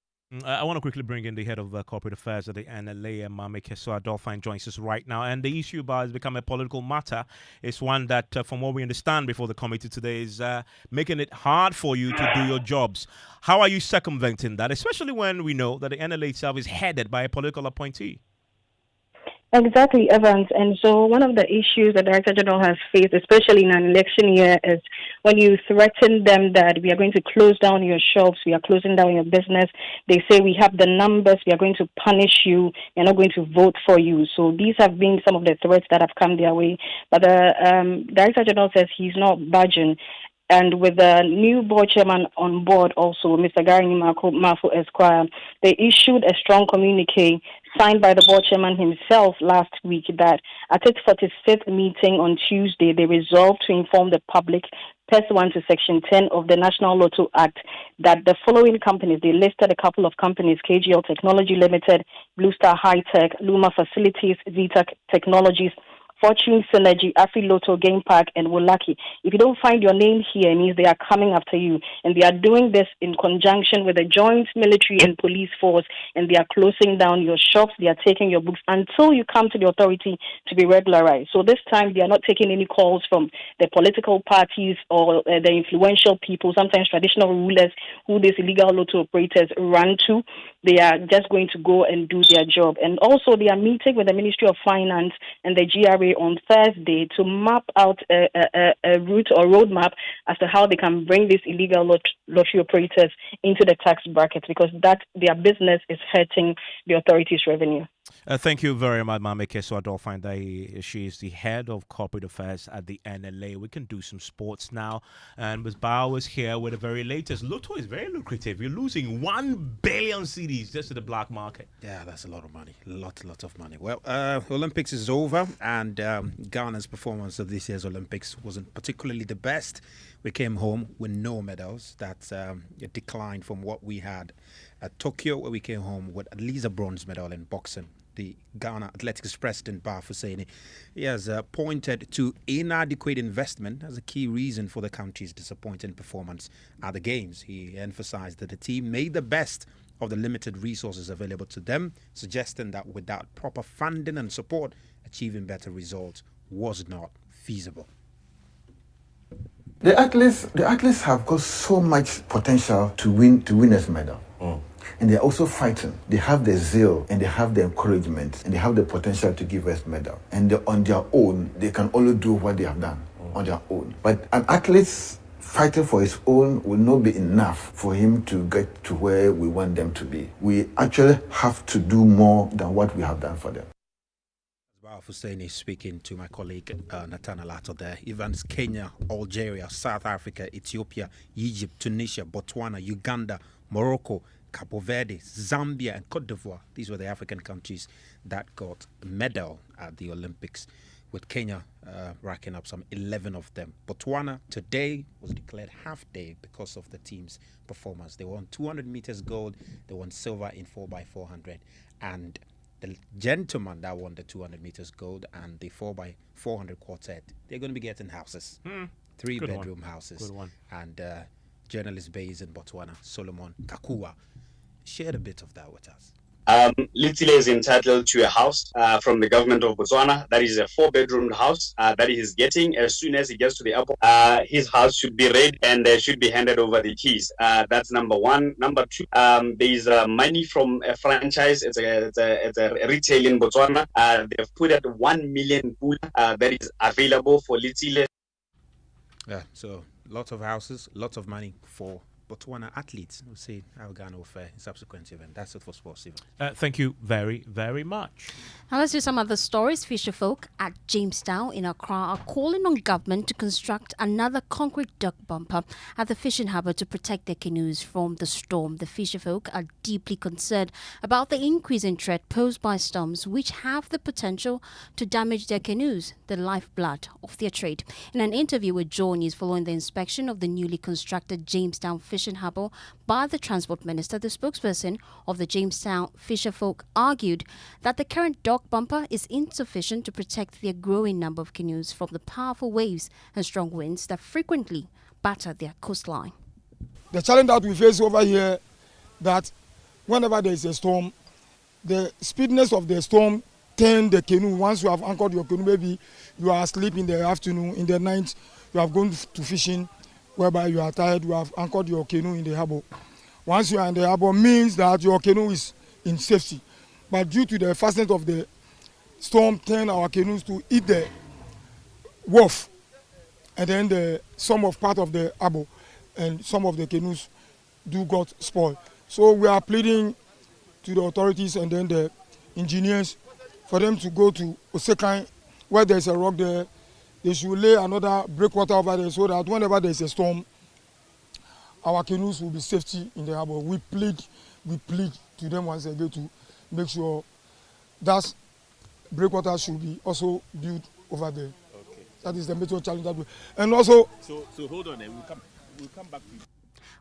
I want to quickly bring in the head of corporate affairs at the NLA, Mame Kessoa Dolphine, joins us right now. And the issue has become a political matter. It's one that, from what we understand before the committee today, is making it hard for you to do your jobs. How are you circumventing that, especially when we know that the NLA itself is headed by a political appointee? Exactly, Evans. And so one of the issues the Director General has faced, especially in an election year, is when you threaten them that we are going to close down your shops, we are closing down your business. They say we have the numbers, we are going to punish you, we are not going to vote for you. So these have been some of the threats that have come their way. But the Director General says he's not budging. And with the new board chairman on board also, Mr. Gary Mafu Esquire, they issued a strong communique signed by the board chairman himself last week that at its 46th meeting on Tuesday, they resolved to inform the public, pursuant to Section 10 of the National Lotto Act, that the following companies, they listed a couple of companies, KGL Technology Limited, Blue Star High Tech, Luma Facilities, Zeta Technologies, Fortune Synergy, Afri Lotto, Game Park, and Wolaki. If you don't find your name here, it means they are coming after you. And they are doing this in conjunction with the joint military and police force, and they are closing down your shops, they are taking your books until you come to the authority to be regularized. So this time, they are not taking any calls from the political parties or the influential people, sometimes traditional rulers who these illegal lotto operators run to. They are just going to go and do their job. And also, they are meeting with the Ministry of Finance and the GRA on Thursday to map out a route or roadmap as to how they can bring these illegal lottery operators into the tax bracket, because that their business is hurting the authorities' revenue. Thank you very much, Mameke Swadolfine. She is the head of corporate affairs at the NLA. We can do some sports now. And Ms. Bao is here with the very latest. Lotto is very lucrative. You're losing 1 billion cedis just to the black market. Yeah, that's a lot of money. Lot of money. Well, Olympics is over, and Ghana's performance of this year's Olympics wasn't particularly the best. We came home with no medals. That's a decline from what we had at Tokyo, where we came home with at least a bronze medal in boxing. The Ghana Athletics President Bar Husseini, he has pointed to inadequate investment as a key reason for the country's disappointing performance at the Games. He emphasized that the team made the best of the limited resources available to them, suggesting that without proper funding and support, achieving better results was not feasible. The athletes have got so much potential to win this medal. And they're also fighting. They have the zeal and they have the encouragement and they have the potential to give us medal. And on their own, they can only do what they have done on their own. But an athlete fighting for his own will not be enough for him to get to where we want them to be. We actually have to do more than what we have done for them. Faustina speaking to my colleague Nathan Alato there. Evans, Kenya, Algeria, South Africa, Ethiopia, Egypt, Tunisia, Botswana, Uganda, Morocco, Cabo Verde, Zambia, and Cote d'Ivoire. These were the African countries that got a medal at the Olympics, with Kenya racking up some 11 of them. Botswana today was declared half day because of the team's performance. They won 200 meters gold, they won silver in 4x400, and the gentleman that won the 200 meters gold and the 4x400 quartet, they're going to be getting houses, 3-bedroom houses. Good one. And journalist based in Botswana, Solomon Kakua, shared a bit of that with us. Litile is entitled to a house from the government of Botswana. That is a 4-bedroom house that he is getting as soon as he gets to the airport. His house should be ready and should be handed over the keys. That's number one. Number two, there is money from a franchise. It's a retail in Botswana. They've put at 1 million that is available for Litile. Yeah, so lots of houses, lots of money for Botswana athletes. We'll see how Ghana will fare in subsequent event. That's it for sports, Stephen. Thank you very, very much. Now let's do some other stories. Fisherfolk at Jamestown in Accra are calling on government to construct another concrete dock bumper at the fishing harbour to protect their canoes from the storm. The fisherfolk are deeply concerned about the increase in threat posed by storms, which have the potential to damage their canoes, the lifeblood of their trade. In an interview with Joy News following the inspection of the newly constructed Jamestown Fishing Harbour by the Transport Minister, the spokesperson of the Jamestown Fisherfolk argued that the current dock bumper is insufficient to protect their growing number of canoes from the powerful waves and strong winds that frequently batter their coastline. The challenge that we face over here, that whenever there is a storm, the speediness of the storm turn the canoe. Once you have anchored your canoe, maybe you are asleep in the afternoon, in the night, you have gone to fishing, whereby you are tired, you have anchored your canoe in the harbour. Once you are in the harbour, means that your canoe is in safety. But due to the fastness of the storm turned our canoes to eat the wharf, and then some of part of the harbour and some of the canoes got spoiled. So we are pleading to the authorities and then the engineers for them to go to Osekan, where there's a rock there. They should lay another breakwater over there so that whenever there's a storm, our canoes will be safety in the harbour. We plead to them once again to make sure that breakwater should be also built over there. Okay. That is the major challenge that we. And also. So hold on, we'll come back to you.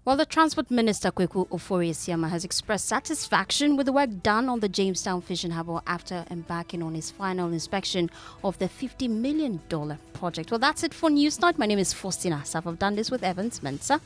Well, the Transport Minister, Kweku Ofori-Asiamah, has expressed satisfaction with the work done on the Jamestown Fishing Harbour after embarking on his final inspection of the $50 million project. Well, that's it for Newsnight. My name is Faustina. I've done this with Evans Mensah.